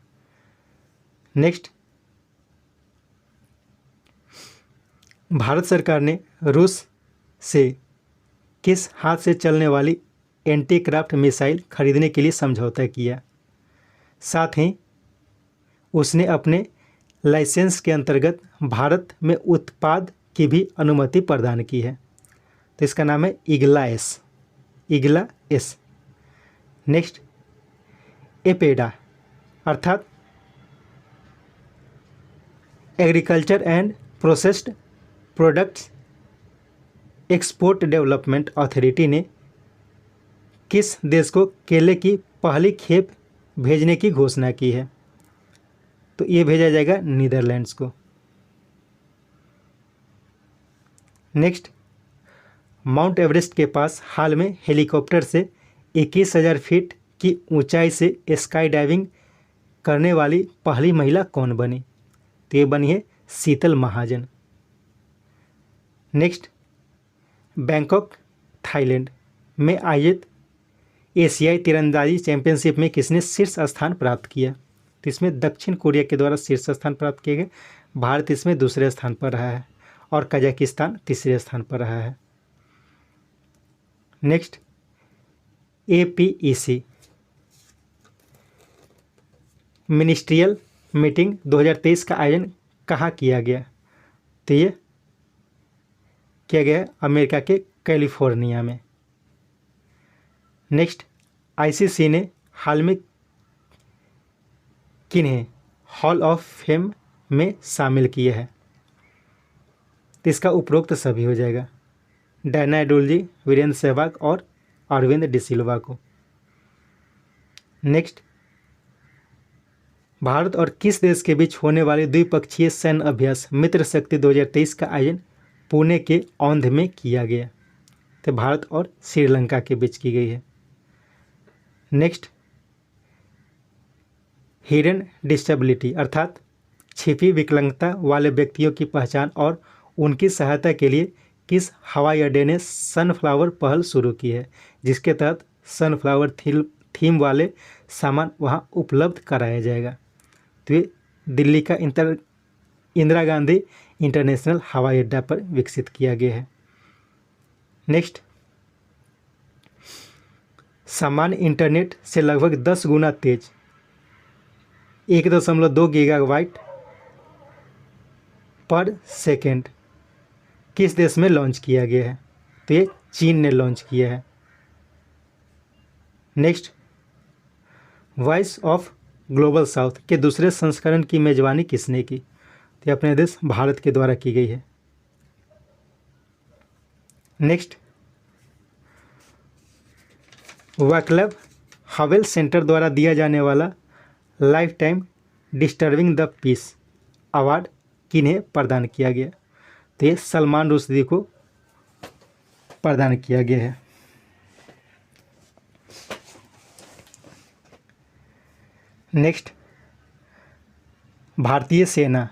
नेक्स्ट, भारत सरकार ने रूस से किस हाथ से चलने वाली एंटी क्राफ्ट मिसाइल खरीदने के लिए समझौता किया? साथ ही उसने अपने लाइसेंस के अंतर्गत भारत में उत्पाद की भी अनुमति प्रदान की है। तो इसका नाम है ईगला एस। नेक्स्ट, एपेडा अर्थात agriculture and processed products export development authority ने किस देश को केले की पहली खेप भेजने की घोषणा की है? तो ये भेजा जाएगा नीदरलैंड्स को। नेक्स्ट, माउंट एवरेस्ट के पास हाल में हेलीकॉप्टर से 21,000 फीट की ऊंचाई से स्काई डाइविंग करने वाली पहली महिला कौन बनी? तो ये बनी है शीतल महाजन। नेक्स्ट, बैंकॉक थाईलैंड में आयोजित एशियाई तीरंदाजी चैंपियनशिप में किसने शीर्ष स्थान प्राप्त किया? तो इसमें दक्षिण कोरिया के द्वारा शीर्ष स्थान प्राप्त किए गए। भारत इसमें दूसरे स्थान पर रहा है और कजाकिस्तान तीसरे स्थान पर रहा है। नेक्स्ट, APEC मिनिस्ट्रियल मीटिंग 2023 का आयोजन कहाँ किया गया? तो ये किया गया अमेरिका के कैलिफोर्निया में। नेक्स्ट, ICC ने हाल में किन्हें हॉल ऑफ फेम में शामिल किया है? तो इसका उपरोक्त सभी हो जाएगा, डायना एडुल्जी, वीरेंद्र सहवाग और अरविंद डिसिल्वा को। नेक्स्ट, भारत और किस देश के बीच होने वाले द्विपक्षीय सैन्य अभ्यास मित्र शक्ति 2023 का आयोजन पुणे के औंध में किया गया? तो भारत और श्रीलंका के बीच की गई है। नेक्स्ट, हिडन डिसेबिलिटी अर्थात छिपी विकलांगता वाले व्यक्तियों की पहचान और उनकी सहायता के लिए किस हवाई अड्डे ने सनफ्लावर पहल शुरू की है, जिसके तहत सनफ्लावर थीम वाले सामान वहां उपलब्ध कराया जाएगा? तो ये दिल्ली का इंदिरा गांधी इंटरनेशनल हवाई अड्डा पर विकसित किया गया है। नेक्स्ट, सामान्य इंटरनेट से लगभग 10 गुना तेज 1.2 गीगाबाइट पर सेकेंड किस देश में लॉन्च किया गया है? तो ये चीन ने लॉन्च किया है। Next, voice of global south के दूसरे संस्करण की मेजबानी किसने की? तो ये अपने देश भारत के द्वारा की गई है। नेक्स्ट, वाक्लव हवेल सेंटर द्वारा दिया जाने वाला life time disturbing the peace award किन्हें प्रदान किया गया? तो ये सलमान रुश्दी को प्रदान किया गया है। नेक्स्ट, भारतीय सेना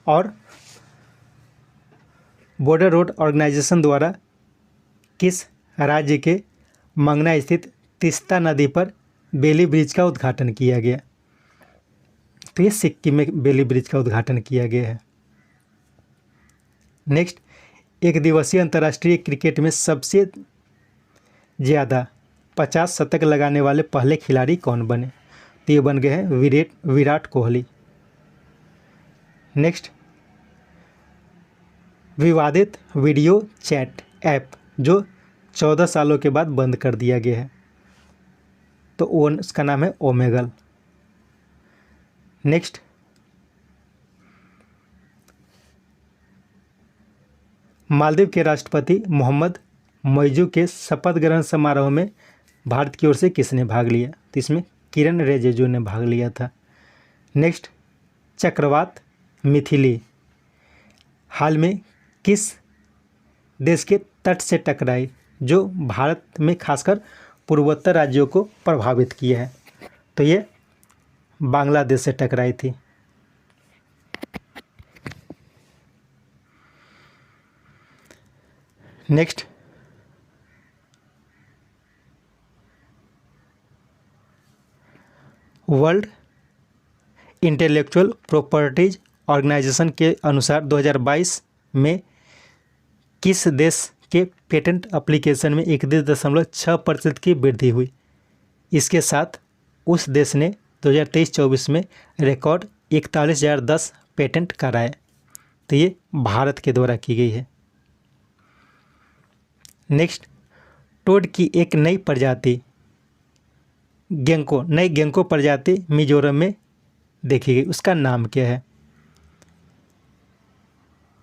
और बॉर्डर रोड ऑर्गेनाइजेशन द्वारा किस राज्य के मंगना स्थित तीस्ता नदी पर बेली ब्रिज का उद्घाटन किया गया? तो ये सिक्किम में बेली ब्रिज का उद्घाटन किया गया है। नेक्स्ट, एक दिवसीय अंतर्राष्ट्रीय क्रिकेट में सबसे ज़्यादा 50 शतक लगाने वाले पहले खिलाड़ी कौन बने? तो ये बन गए हैं विराट कोहली। नेक्स्ट, विवादित वीडियो चैट ऐप जो 14 सालों के बाद बंद कर दिया गया है, तो उसका नाम है ओमेगल। नेक्स्ट, मालदीव के राष्ट्रपति मोहम्मद मोइजू के शपथ ग्रहण समारोह में भारत की ओर से किसने भाग लिया? तो इसमें किरण रिजिजू ने भाग लिया था। नेक्स्ट, चक्रवात मिथिली हाल में किस देश के तट से टकराई जो भारत में खासकर पूर्वोत्तर राज्यों को प्रभावित किया है? तो ये बांग्लादेश से टकराई थी। Next, world intellectual properties organisation के अनुसार 2022 में किस देश के पेटेंट एप्लीकेशन में 31.6% की वृद्धि हुई? इसके साथ उस देश ने 2023-24 में रिकॉर्ड 41,010 पेटेंट कराए। तो ये भारत के द्वारा की गई है। नेक्स्ट, टोड की एक नई प्रजाति गेंको प्रजाति मिजोरम में देखी गई, उसका नाम क्या है?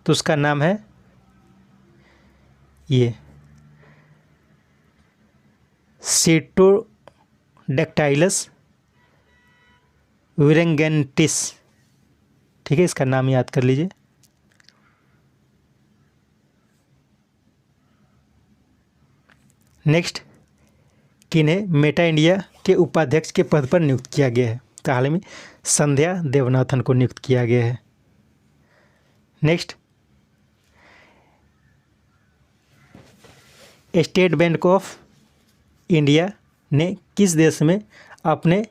तो उसका नाम है ये सीटोडैक्टाइलस विरेंगेंटिस। ठीक है, इसका नाम याद कर लीजिए। नेक्स्ट, किन्हें मेटा इंडिया के उपाध्यक्ष के पद पर नियुक्त किया गया है? तो हाल ही में संध्या देवनाथन को नियुक्त किया गया है। Next, state bank of India ने किस देश में अपने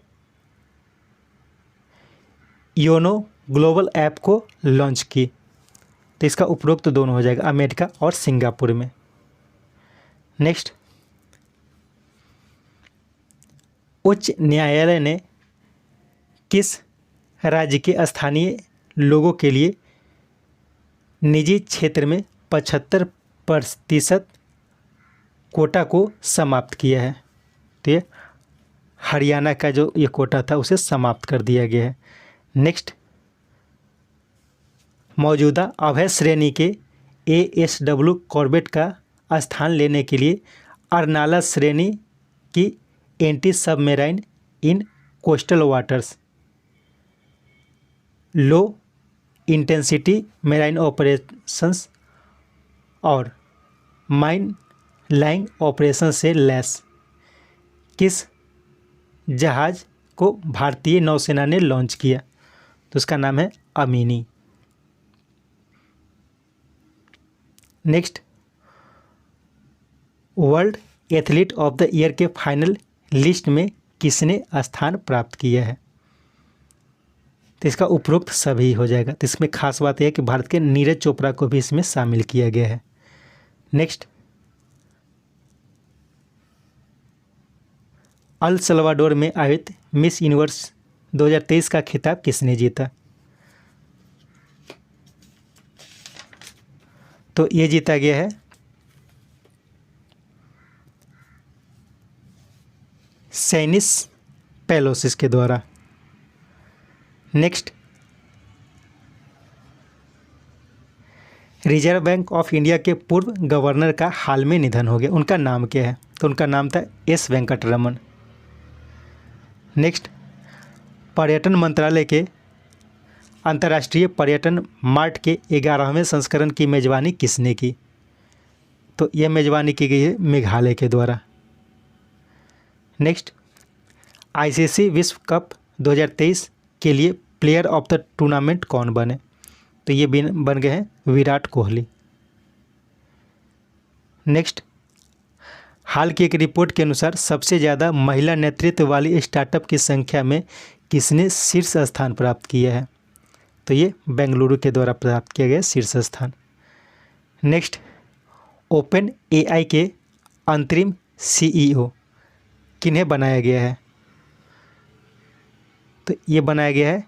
योनो ग्लोबल ऐप को लॉन्च की? तो इसका उपरोक्त दोनों हो जाएगा, अमेरिका और सिंगापुर में। नेक्स्ट, उच्च न्यायालय ने किस राज्य के स्थानीय लोगों के लिए निजी क्षेत्र में 75% कोटा को समाप्त किया है? तो ये हरियाणा का जो ये कोटा था उसे समाप्त कर दिया गया है। नेक्स्ट, मौजूदा अभय श्रेणी के ASW कॉर्बेट का स्थान लेने के लिए अर्नाला श्रेणी की एंटी सबमेराइन इन coastal waters low intensity marine operations और माइन लाइंग ऑपरेशन से लैस किस जहाज को भारतीय नौसेना ने लॉन्च किया? तो उसका नाम है Amini. Next, world athlete of the year के फाइनल लिस्ट में किसने स्थान प्राप्त किया है? तो इसका उपरोक्त सभी हो जाएगा। तो इसमें खास बात यह है कि भारत के नीरज चोपड़ा को भी इसमें शामिल किया गया है। नेक्स्ट, अल सल्वाडोर में आयोजित मिस यूनिवर्स 2023 का खिताब किसने जीता? तो ये जीता गया है सैनिस पेलोसिस के द्वारा। Next, reserve bank of India के पूर्व गवर्नर का हाल में निधन हो गया, उनका नाम क्या है? तो उनका नाम था एस वेंकटरमन। नेक्स्ट, पर्यटन मंत्रालय के अंतर्राष्ट्रीय पर्यटन मार्ट के 11वें संस्करण की मेजबानी किसने की? तो यह मेजबानी की गई है मेघालय के द्वारा। नेक्स्ट, ICC विश्व कप 2023 के लिए प्लेयर ऑफ द टूर्नामेंट कौन बने? तो ये बन गए हैं विराट कोहली। नेक्स्ट, हाल की एक रिपोर्ट के अनुसार सबसे ज़्यादा महिला नेतृत्व वाली स्टार्टअप की संख्या में किसने शीर्ष स्थान प्राप्त किया है? तो ये बेंगलुरु के द्वारा प्राप्त किया गया शीर्ष स्थान। नेक्स्ट, ओपन AI के अंतरिम CEO किन्हें बनाया गया है? तो ये बनाया गया है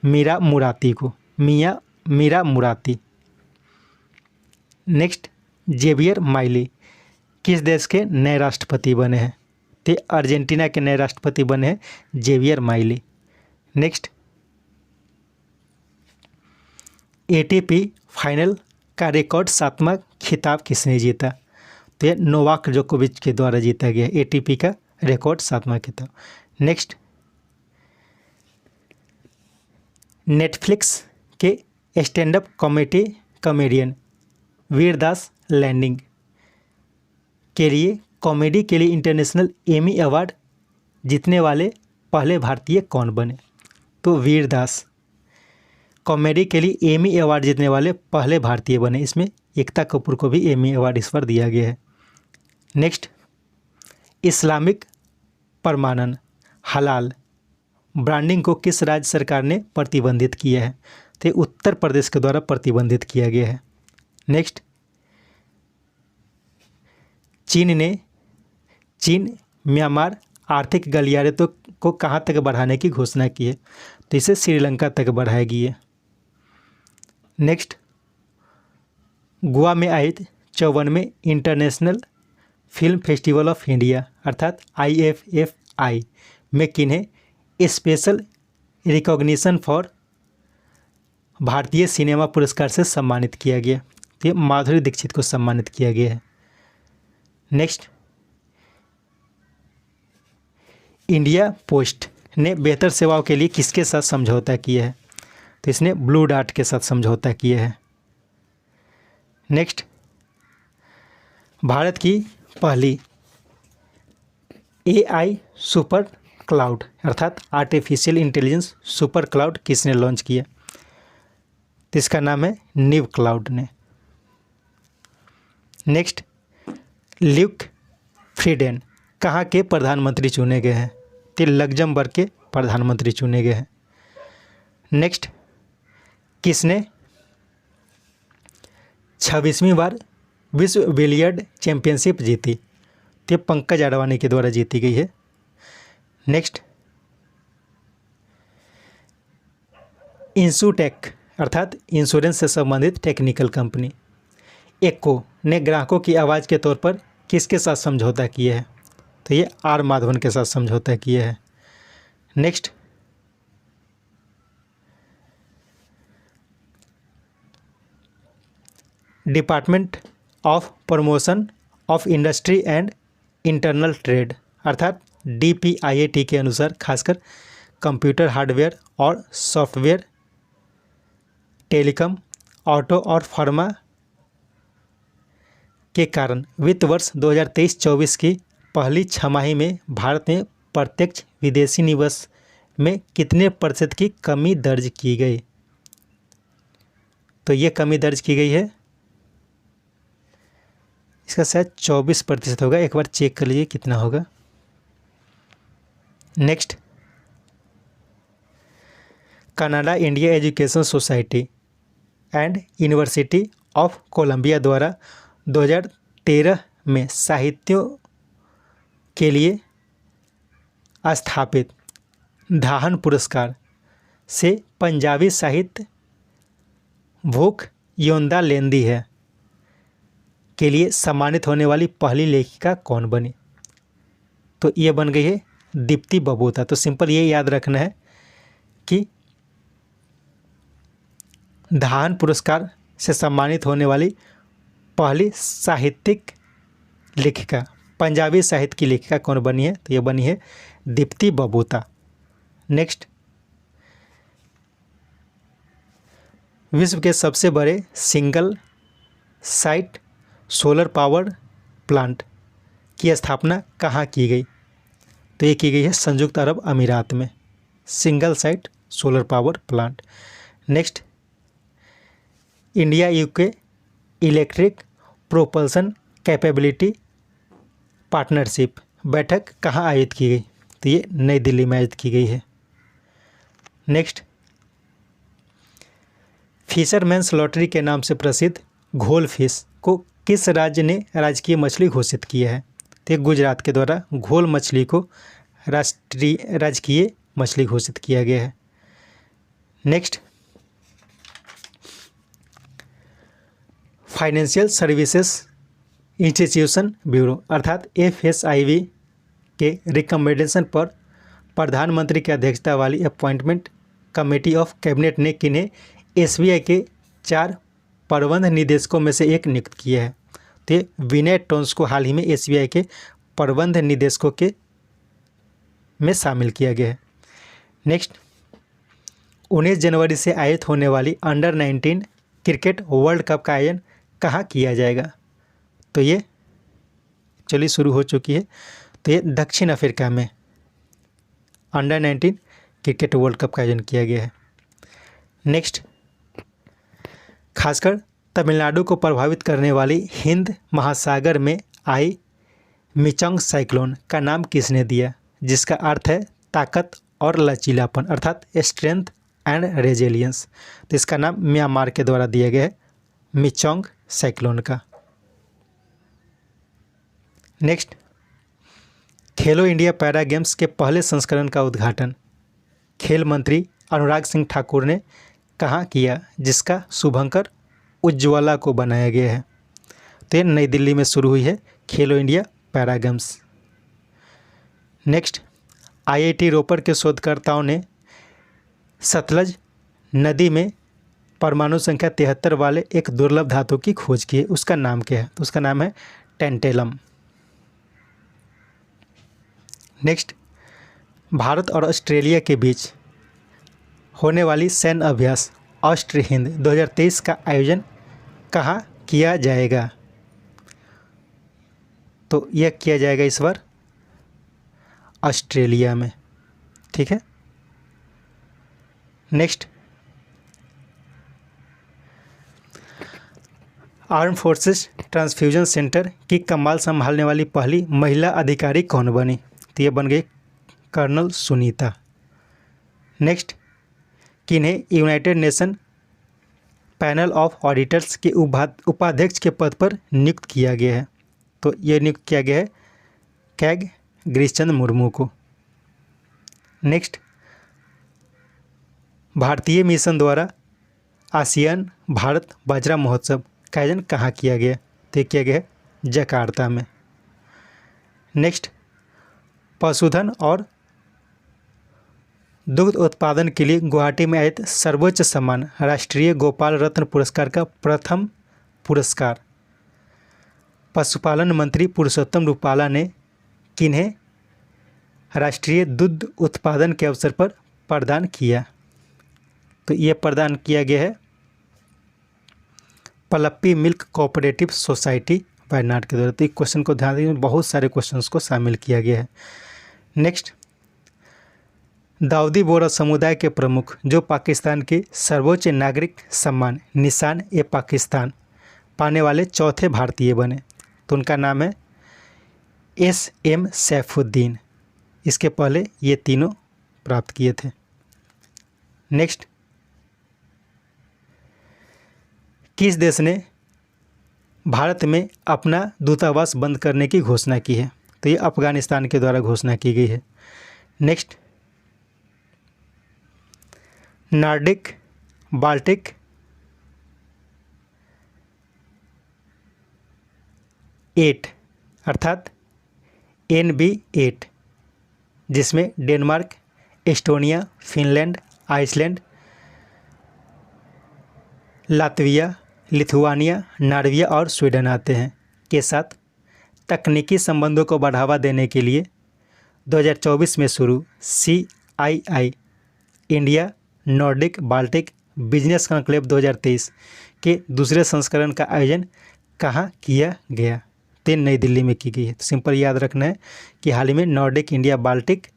मीरा मुराती को, मीरा मुराती। नेक्स्ट, जेवियर माइली किस देश के नए राष्ट्रपति बने हैं? तो अर्जेंटीना के नए राष्ट्रपति बने हैं Javier Milei. Next, ATP final का रिकॉर्ड 7वां खिताब किसने जीता? तो ये नोवाक जोकोविच के द्वारा जीता गया ATP का रिकॉर्ड 7वां खिताब। नेक्स्ट, नेटफ्लिक्स के stand up comedian Vir Das landing के लिए कॉमेडी के लिए इंटरनेशनल एमी अवार्ड जीतने वाले पहले भारतीय कौन बने? तो वीरदास कॉमेडी के लिए एमी अवार्ड जीतने वाले पहले भारतीय बने। इसमें एकता कपूर को भी एमी अवार्ड इस पर दिया गया है। नेक्स्ट, इस्लामिक प्रमाणन हलाल ब्रांडिंग को किस राज्य सरकार ने प्रतिबंधित किया है? तो उत्तर प्रदेश के द्वारा प्रतिबंधित किया गया है। नेक्स्ट, चीन म्यांमार आर्थिक गलियारे को कहाँ तक बढ़ाने की घोषणा की है? तो इसे श्रीलंका तक बढ़ाएगी ये। नेक्स्ट, गोवा में आयोजित 54वें international film festival of India अर्थात IFFI में किन्हें special recognition for Bharatiya cinema पुरस्कार से सम्मानित किया गया? तो ये माधुरी दीक्षित को सम्मानित किया गया है। नेक्स्ट, इंडिया पोस्ट ने बेहतर सेवाओं के लिए किसके साथ समझौता किया है? तो इसने ब्लू डार्ट के साथ समझौता किया है। नेक्स्ट, भारत की पहली AI सुपर क्लाउड अर्थात आर्टिफिशियल इंटेलिजेंस सुपर क्लाउड किसने लॉन्च किया? तो इसका नाम है नीव क्लाउड ने। नेक्स्ट, ल्यूक फ्रीडेन कहाँ के प्रधानमंत्री चुने गए हैं? तो लग्जमबर्ग के प्रधानमंत्री चुने गए हैं। नेक्स्ट, किसने 26वीं बार विश्व बिलियर्ड चैंपियनशिप जीती? तो पंकज अडवाणी के द्वारा जीती गई है। नेक्स्ट, इंसुटेक अर्थात इंश्योरेंस से संबंधित टेक्निकल कंपनी एक्को ने ग्राहकों की आवाज़ के तौर पर किसके साथ समझौता किया है? तो ये आर माधवन के साथ समझौता किया है। Next, department of promotion of industry and internal trade अर्थात DPIAT के अनुसार खासकर कंप्यूटर हार्डवेयर और सॉफ्टवेयर, टेलीकॉम, ऑटो और फार्मा के कारण वित्त वर्ष 2023-24 की पहली छमाही में भारत में प्रत्यक्ष विदेशी निवेश में कितने प्रतिशत की कमी दर्ज की गई? तो ये कमी दर्ज की गई है, इसका शायद 24% होगा, एक बार चेक कर लीजिए कितना होगा। Next, Canada India education society and university of Columbia द्वारा 2013 में साहित्यों के लिए स्थापित धाहन पुरस्कार से पंजाबी साहित्य भूख योंदा लेंदी है के लिए सम्मानित होने वाली पहली लेखिका कौन बनी? तो ये बन गई है दीप्ति बबूता। तो सिंपल ये याद रखना है कि धाहन पुरस्कार से सम्मानित होने वाली पहली साहित्यिक लेखिका, पंजाबी साहित्य की लेखिका कौन बनी है? तो ये बनी है दीप्ति बबूता। नेक्स्ट, विश्व के सबसे बड़े single site solar power plant की स्थापना कहाँ की गई? तो ये की गई है संयुक्त अरब अमीरात में, single site solar power plant. Next, India UK electric propulsion capability partnership बैठक कहाँ आयोजित की गई? तो ये नई दिल्ली में आयोजित की गई है। नेक्स्ट, फिशरमैन्स लॉटरी के नाम से प्रसिद्ध घोल फिश को किस राज्य ने राजकीय मछली घोषित किया है? तो गुजरात के द्वारा घोल मछली को राजकीय मछली घोषित किया गया है। Next, financial services institution bureau अर्थात FSIB के रिकमेंडेशन पर प्रधानमंत्री की अध्यक्षता वाली अपॉइंटमेंट कमेटी ऑफ कैबिनेट ने किन्हें SBI के 4 प्रबंध निदेशकों में से एक नियुक्त किया है? तो विनय टोन्स को हाल ही में SBI के प्रबंध निदेशकों के में शामिल किया गया है। नेक्स्ट, 19 जनवरी से आयोजित होने वाली अंडर 19 क्रिकेट वर्ल्ड कप का आयोजन कहाँ किया जाएगा? तो ये चलिए शुरू हो चुकी है। तो ये दक्षिण अफ्रीका में अंडर 19 क्रिकेट वर्ल्ड कप का आयोजन किया गया है। नेक्स्ट, खासकर तमिलनाडु को प्रभावित करने वाली हिंद महासागर में आई मिचोंग साइक्लोन का नाम किसने दिया, जिसका अर्थ है ताकत और लचीलापन अर्थात स्ट्रेंथ एंड रेजिलियंस? तो इसका नाम म्यांमार के द्वारा दिया गया है मिचोंग साइक्लोन का। नेक्स्ट, खेलो इंडिया पैरा गेम्स के पहले संस्करण का उद्घाटन खेल मंत्री अनुराग सिंह ठाकुर ने कहाँ किया, जिसका शुभंकर उज्ज्वला को बनाया गया है? तो ये नई दिल्ली में शुरू हुई है Khelo India para games. Next, IIT Ropar के शोधकर्ताओं ने सतलज नदी में परमाणु संख्या 73 वाले एक दुर्लभ धातु की खोज की है, उसका नाम क्या है? तो उसका नाम है टेंटेलम। नेक्स्ट, भारत और ऑस्ट्रेलिया के बीच होने वाली सैन्य अभ्यास ऑस्ट्र हिंद 2023 का आयोजन कहाँ किया जाएगा? तो यह किया जाएगा इस बार ऑस्ट्रेलिया में। ठीक है। Next, arm forces transfusion centre की कमान संभालने वाली पहली महिला अधिकारी कौन बनी? तो ये बन गई कर्नल सुनीता। नेक्स्ट, किन्हें United nation panel of auditors के उपाध्यक्ष के पद पर नियुक्त किया गया है? तो ये नियुक्त किया गया है कैग गिरीशचंद मुर्मू को। नेक्स्ट, भारतीय मिशन द्वारा आसियान भारत बाजरा महोत्सव का आयोजन कहाँ किया गया? तो ये किया गया है जकार्ता में। नेक्स्ट, पशुधन और दुग्ध उत्पादन के लिए गुवाहाटी में आयोजित सर्वोच्च सम्मान राष्ट्रीय गोपाल रत्न पुरस्कार का प्रथम पुरस्कार पशुपालन मंत्री पुरुषोत्तम रूपाला ने किन्हें राष्ट्रीय दुग्ध उत्पादन के अवसर पर प्रदान किया? तो ये प्रदान किया गया है पलप्पी मिल्क कोऑपरेटिव सोसाइटी वायनाड के द्वारा। तो एक क्वेश्चन को ध्यान दीजिए, बहुत सारे क्वेश्चंस को शामिल किया गया है। नेक्स्ट, दाऊदी बोहरा समुदाय के प्रमुख जो पाकिस्तान के सर्वोच्च नागरिक सम्मान निशान ए पाकिस्तान पाने वाले चौथे भारतीय बने, तो उनका नाम है SM सैफुद्दीन। इसके पहले ये तीनों प्राप्त किए थे। नेक्स्ट, किस देश ने भारत में अपना दूतावास बंद करने की घोषणा की है? तो ये अफगानिस्तान के द्वारा घोषणा की गई है। नेक्स्ट, नॉर्डिक बाल्टिक एट अर्थात NB8 जिसमें Denmark, Estonia, Finland, Iceland, Latvia, Lithuania, Norway और स्वीडन आते हैं के साथ तकनीकी संबंधों को बढ़ावा देने के लिए 2024 में शुरू CII India Nordic Baltic business conclave 2023 के दूसरे संस्करण का आयोजन कहाँ किया गया? तो नई दिल्ली में की गई है। तो सिंपल याद रखना है कि हाल ही में Nordic India Baltic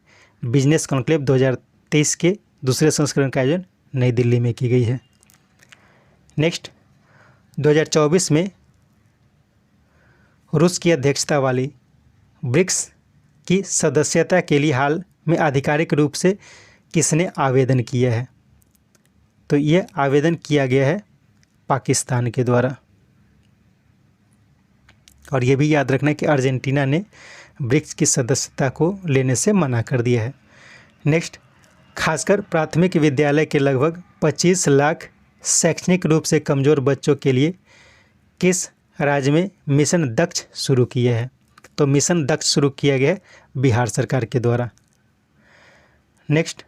business conclave 2023 के दूसरे संस्करण का आयोजन नई दिल्ली में की गई है। नेक्स्ट, 2024 में रूस की अध्यक्षता वाली ब्रिक्स की सदस्यता के लिए हाल में आधिकारिक रूप से किसने आवेदन किया है? तो यह आवेदन किया गया है पाकिस्तान के द्वारा। और ये भी याद रखना है कि अर्जेंटीना ने ब्रिक्स की सदस्यता को लेने से मना कर दिया है। नेक्स्ट, खासकर प्राथमिक विद्यालय के लगभग 25 लाख शैक्षणिक रूप से कमज़ोर बच्चों के लिए किस राज्य में मिशन दक्ष शुरू किया है? तो मिशन दक्ष शुरू किया गया है बिहार सरकार के द्वारा। नेक्स्ट,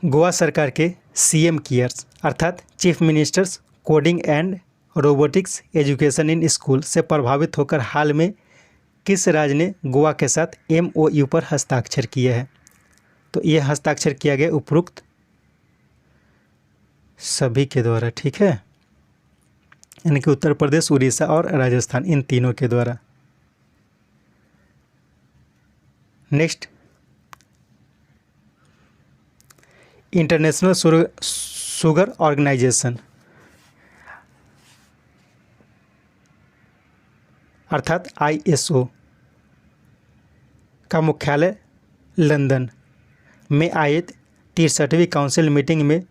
गोवा सरकार के CM केयर्स अर्थात chief ministers coding and robotics education in school से प्रभावित होकर हाल में किस राज्य ने गोवा के साथ MOU पर हस्ताक्षर किया है? तो यह हस्ताक्षर किया गया उपरोक्त सभी के द्वारा। ठीक है, यानी कि उत्तर प्रदेश, उड़ीसा और राजस्थान, इन तीनों के द्वारा। नेक्स्ट, इंटरनेशनल शुगर ऑर्गेनाइजेशन अर्थात ISO का मुख्यालय लंदन में आयोजित 63वीं काउंसिल मीटिंग में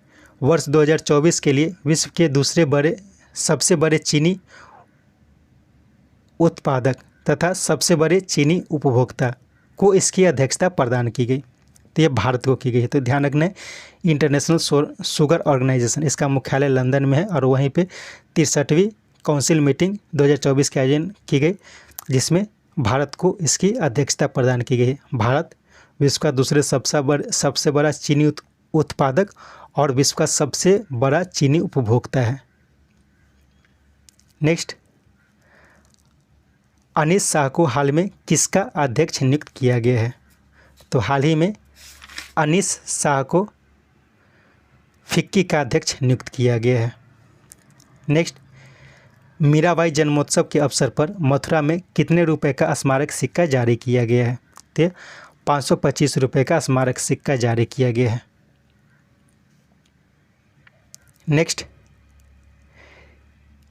वर्ष 2024 के लिए विश्व के सबसे बड़े चीनी उत्पादक तथा सबसे बड़े चीनी उपभोक्ता को इसकी अध्यक्षता प्रदान की गई। तो ये भारत को की गई है। तो ध्यान रखना है, इंटरनेशनल शुगर ऑर्गेनाइजेशन इसका मुख्यालय लंदन में है और वहीं पे 63वीं काउंसिल मीटिंग 2024 के आयोजन की गई, जिसमें भारत को इसकी अध्यक्षता प्रदान की गई है। भारत विश्व का दूसरे सबसे बड़ा चीनी उत्पादक और विश्व का सबसे बड़ा चीनी उपभोक्ता है। नेक्स्ट, अनीस शाह को हाल में किसका अध्यक्ष नियुक्त किया गया है? तो हाल ही में अनीस शाह को फिक्की का अध्यक्ष नियुक्त किया गया है। नेक्स्ट, मीराबाई जन्मोत्सव के अवसर पर मथुरा में कितने रुपए का स्मारक सिक्का जारी किया गया है? तो 525 रुपये का स्मारक सिक्का जारी किया गया है। Next,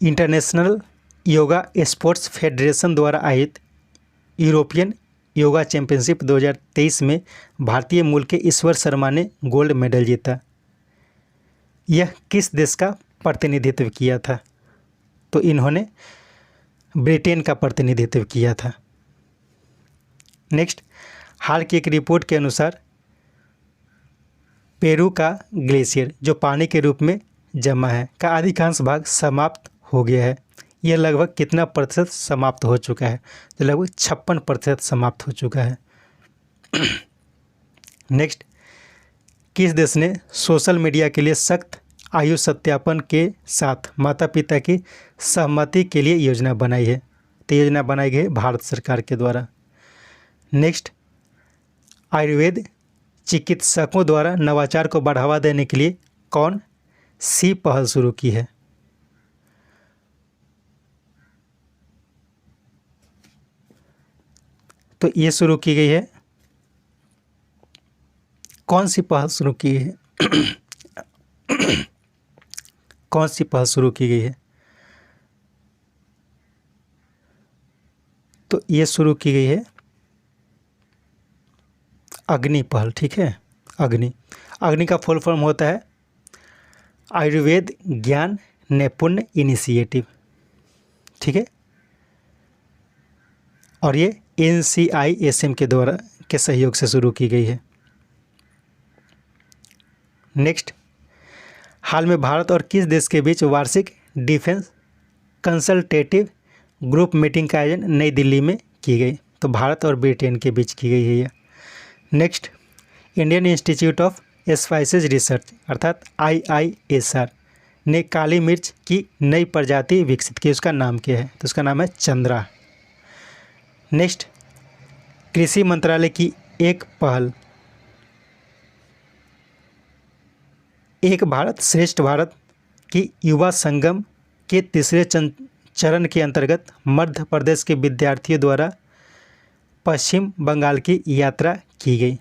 international yoga sports federation द्वारा आयोजित यूरोपियन योगा चैंपियनशिप 2023 में भारतीय मूल के ईश्वर शर्मा ने गोल्ड मेडल जीता। यह किस देश का प्रतिनिधित्व किया था? तो इन्होंने ब्रिटेन का प्रतिनिधित्व किया था। नेक्स्ट, हाल की एक रिपोर्ट के अनुसार पेरू का ग्लेशियर जो पानी के रूप में जमा है का अधिकांश भाग समाप्त हो गया है। यह लगभग कितना प्रतिशत समाप्त हो चुका है? तो लगभग 56% समाप्त हो चुका है। नेक्स्ट, किस देश ने सोशल मीडिया के लिए सख्त आयु सत्यापन के साथ माता पिता की सहमति के लिए योजना बनाई है? तो योजना बनाई गई है भारत सरकार के द्वारा। नेक्स्ट, आयुर्वेद चिकित्सकों द्वारा नवाचार को बढ़ावा देने के लिए कौन सी पहल शुरू की है? तो ये शुरू की गई है, कौन सी पहल शुरू की है? कौन सी पहल शुरू की गई है? तो ये शुरू की गई है अग्नि पहल। ठीक है, अग्नि का फुल फॉर्म होता है आयुर्वेद ज्ञान नैपुण्य इनिशिएटिव। ठीक है, और ये NCISM के द्वारा के सहयोग से शुरू की गई है। नेक्स्ट, हाल में भारत और किस देश के बीच वार्षिक डिफेंस कंसल्टेटिव ग्रुप मीटिंग का आयोजन नई दिल्ली में की गई? तो भारत और ब्रिटेन के बीच की गई है यह। Next, Indian institute of spices research अर्थात IISR ने काली मिर्च की नई प्रजाति विकसित की, उसका नाम क्या है? तो उसका नाम है चंद्रा। नेक्स्ट, कृषि मंत्रालय की एक पहल एक भारत श्रेष्ठ भारत की युवा संगम के तीसरे चरण के अंतर्गत मध्य प्रदेश के विद्यार्थियों द्वारा पश्चिम बंगाल की यात्रा की गई।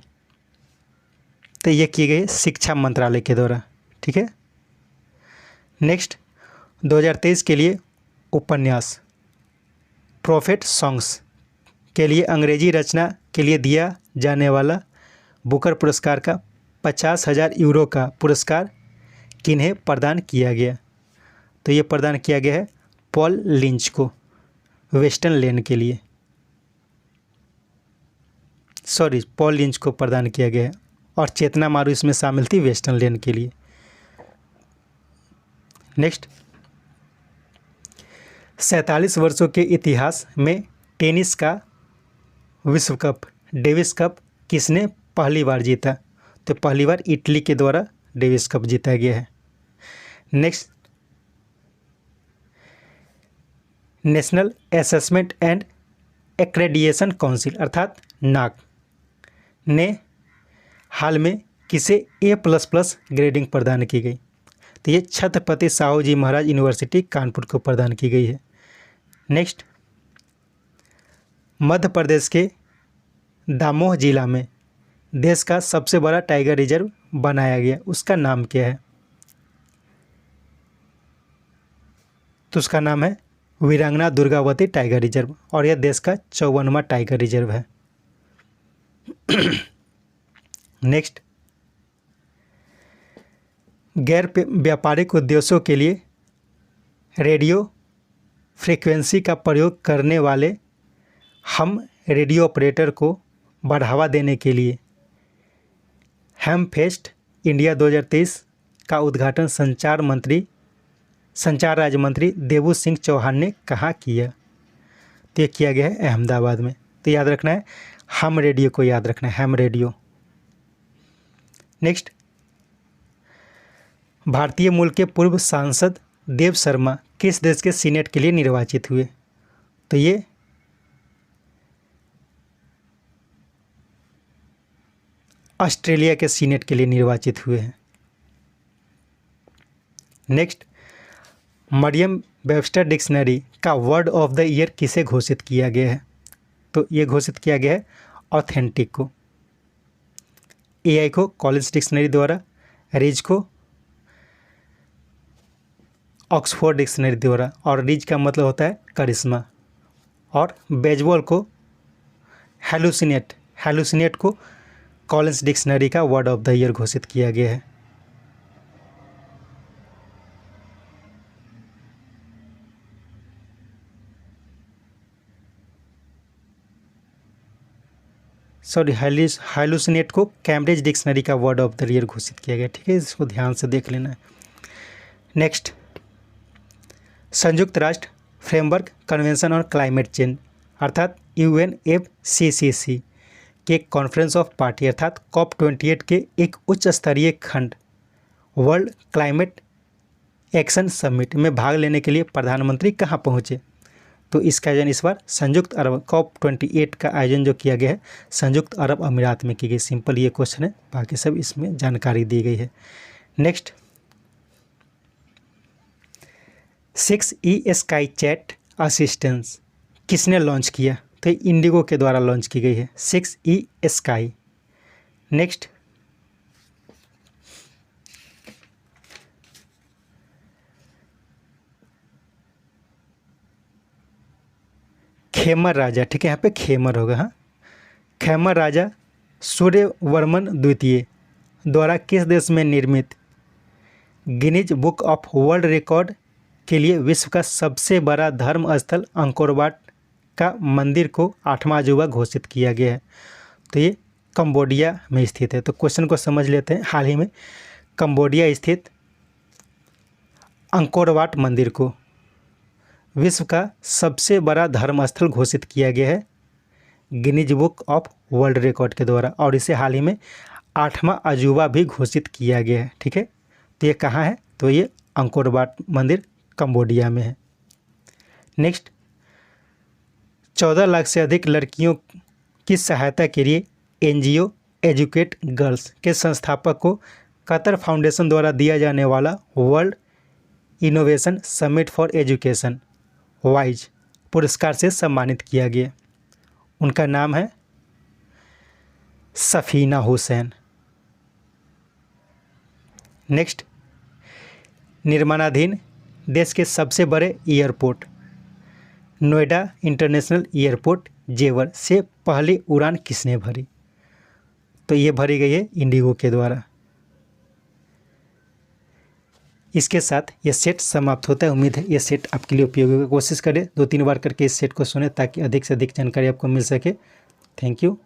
तो ये की गई शिक्षा मंत्रालय के द्वारा। ठीक है। नेक्स्ट, 2023 के लिए उपन्यास प्रोफेट सॉन्ग्स के लिए अंग्रेजी रचना के लिए दिया जाने वाला बुकर पुरस्कार का 50,000 यूरो का पुरस्कार किन्हें प्रदान किया गया? तो ये प्रदान किया गया है पॉल लिंच को वेस्टर्न लेन के लिए, पॉल लिंच को प्रदान किया गया है और चेतना मारू इसमें शामिल थी वेस्टर्न लेन के लिए। नेक्स्ट, 47 वर्षों के इतिहास में टेनिस का विश्व कप डेविस कप किसने पहली बार जीता? तो पहली बार इटली के द्वारा डेविस कप जीता गया है। Next, national assessment and accreditation council अर्थात नाक ने हाल में किसे A++ ग्रेडिंग प्रदान की गई? तो ये छत्रपति साहू जी महाराज यूनिवर्सिटी कानपुर को प्रदान की गई है। नेक्स्ट, मध्य प्रदेश के दामोह जिला में देश का सबसे बड़ा टाइगर रिजर्व बनाया गया, उसका नाम क्या है? तो उसका नाम है वीरांगना दुर्गावती टाइगर रिजर्व और यह देश का 54वां टाइगर रिजर्व है। नेक्स्ट, गैर व्यापारिक उद्देश्यों के लिए रेडियो फ्रीक्वेंसी का प्रयोग करने वाले हम रेडियो ऑपरेटर को बढ़ावा देने के लिए हैम फेस्ट इंडिया 2023 का उद्घाटन संचार राज्य मंत्री देवू सिंह चौहान ने कहाँ किया? तो ये किया गया है अहमदाबाद में। तो याद रखना है हम रेडियो को, याद रखना है हम रेडियो। नेक्स्ट, भारतीय मूल के पूर्व सांसद देव शर्मा किस देश के सीनेट के लिए निर्वाचित हुए? तो ये ऑस्ट्रेलिया के सीनेट के लिए निर्वाचित हुए हैं। नेक्स्ट, मरियम वेबस्टर डिक्शनरी का वर्ड ऑफ द ईयर किसे घोषित किया गया है? तो ये घोषित किया गया है ऑथेंटिक को, एआई को कॉलिंस डिक्शनरी द्वारा, रिज को ऑक्सफोर्ड डिक्शनरी द्वारा, और रिज का मतलब होता है करिश्मा, और बेजबॉल को हेलुसिनेट को कॉलिंस डिक्शनरी का वर्ड ऑफ द ईयर घोषित किया गया है। सॉरी, हेलुसिनेट को कैम्ब्रिज डिक्शनरी का वर्ड ऑफ द ईयर घोषित किया गया। ठीक है, इसको ध्यान से देख लेना है। नेक्स्ट, संयुक्त राष्ट्र framework convention on climate change अर्थात UNFCCC के कॉन्फ्रेंस ऑफ पार्टी अर्थात COP28 के एक उच्च स्तरीय खंड वर्ल्ड क्लाइमेट एक्शन समिट में भाग लेने के लिए प्रधानमंत्री कहाँ पहुँचे? तो इसका आयोजन इस बार संयुक्त अरब COP28 का आयोजन जो किया गया है संयुक्त अरब अमीरात में की गई। सिंपल ये क्वेश्चन है, बाकी सब इसमें जानकारी दी गई है। Next, 6E sky chat assistance किसने लॉन्च किया? तो इंडिगो के द्वारा लॉन्च की गई है 6E स्काई। नेक्स्ट, खेमर राजा, ठीक है, यहाँ पे खेमर होगा। हाँ, खेमर राजा सूर्यवर्मन द्वितीय द्वारा किस देश में निर्मित Guinness book of world record के लिए विश्व का सबसे बड़ा धर्म स्थल अंकोरवाट का मंदिर को 8वां अजूबा घोषित किया गया है? तो ये कंबोडिया में स्थित है। तो क्वेश्चन को समझ लेते हैं। हाल ही में कंबोडिया स्थित अंकोरवाट मंदिर को विश्व का सबसे बड़ा धर्म स्थल घोषित किया गया है Guinness book of world record के द्वारा, और इसे हाल ही में 8वां अजूबा भी घोषित किया गया है। ठीक है, तो ये कहाँ है? तो ये अंकोरवाट मंदिर कंबोडिया में है। नेक्स्ट, 14 लाख से अधिक लड़कियों की सहायता के लिए NGO एजुकेट गर्ल्स के संस्थापक को कतर फाउंडेशन द्वारा दिया जाने वाला world innovation summit for education wise पुरस्कार से सम्मानित किया गया। उनका नाम है सफीना हुसैन। नेक्स्ट, निर्माणाधीन देश के सबसे बड़े एयरपोर्ट नोएडा इंटरनेशनल एयरपोर्ट जेवर से पहली उड़ान किसने भरी? तो ये भरी गई है इंडिगो के द्वारा। इसके साथ ये सेट समाप्त होता है। उम्मीद है ये सेट आपके लिए उपयोगी होगा। कोशिश करें 2-3 बार करके इस सेट को सुने ताकि अधिक से अधिक जानकारी आपको मिल सके। Thank you.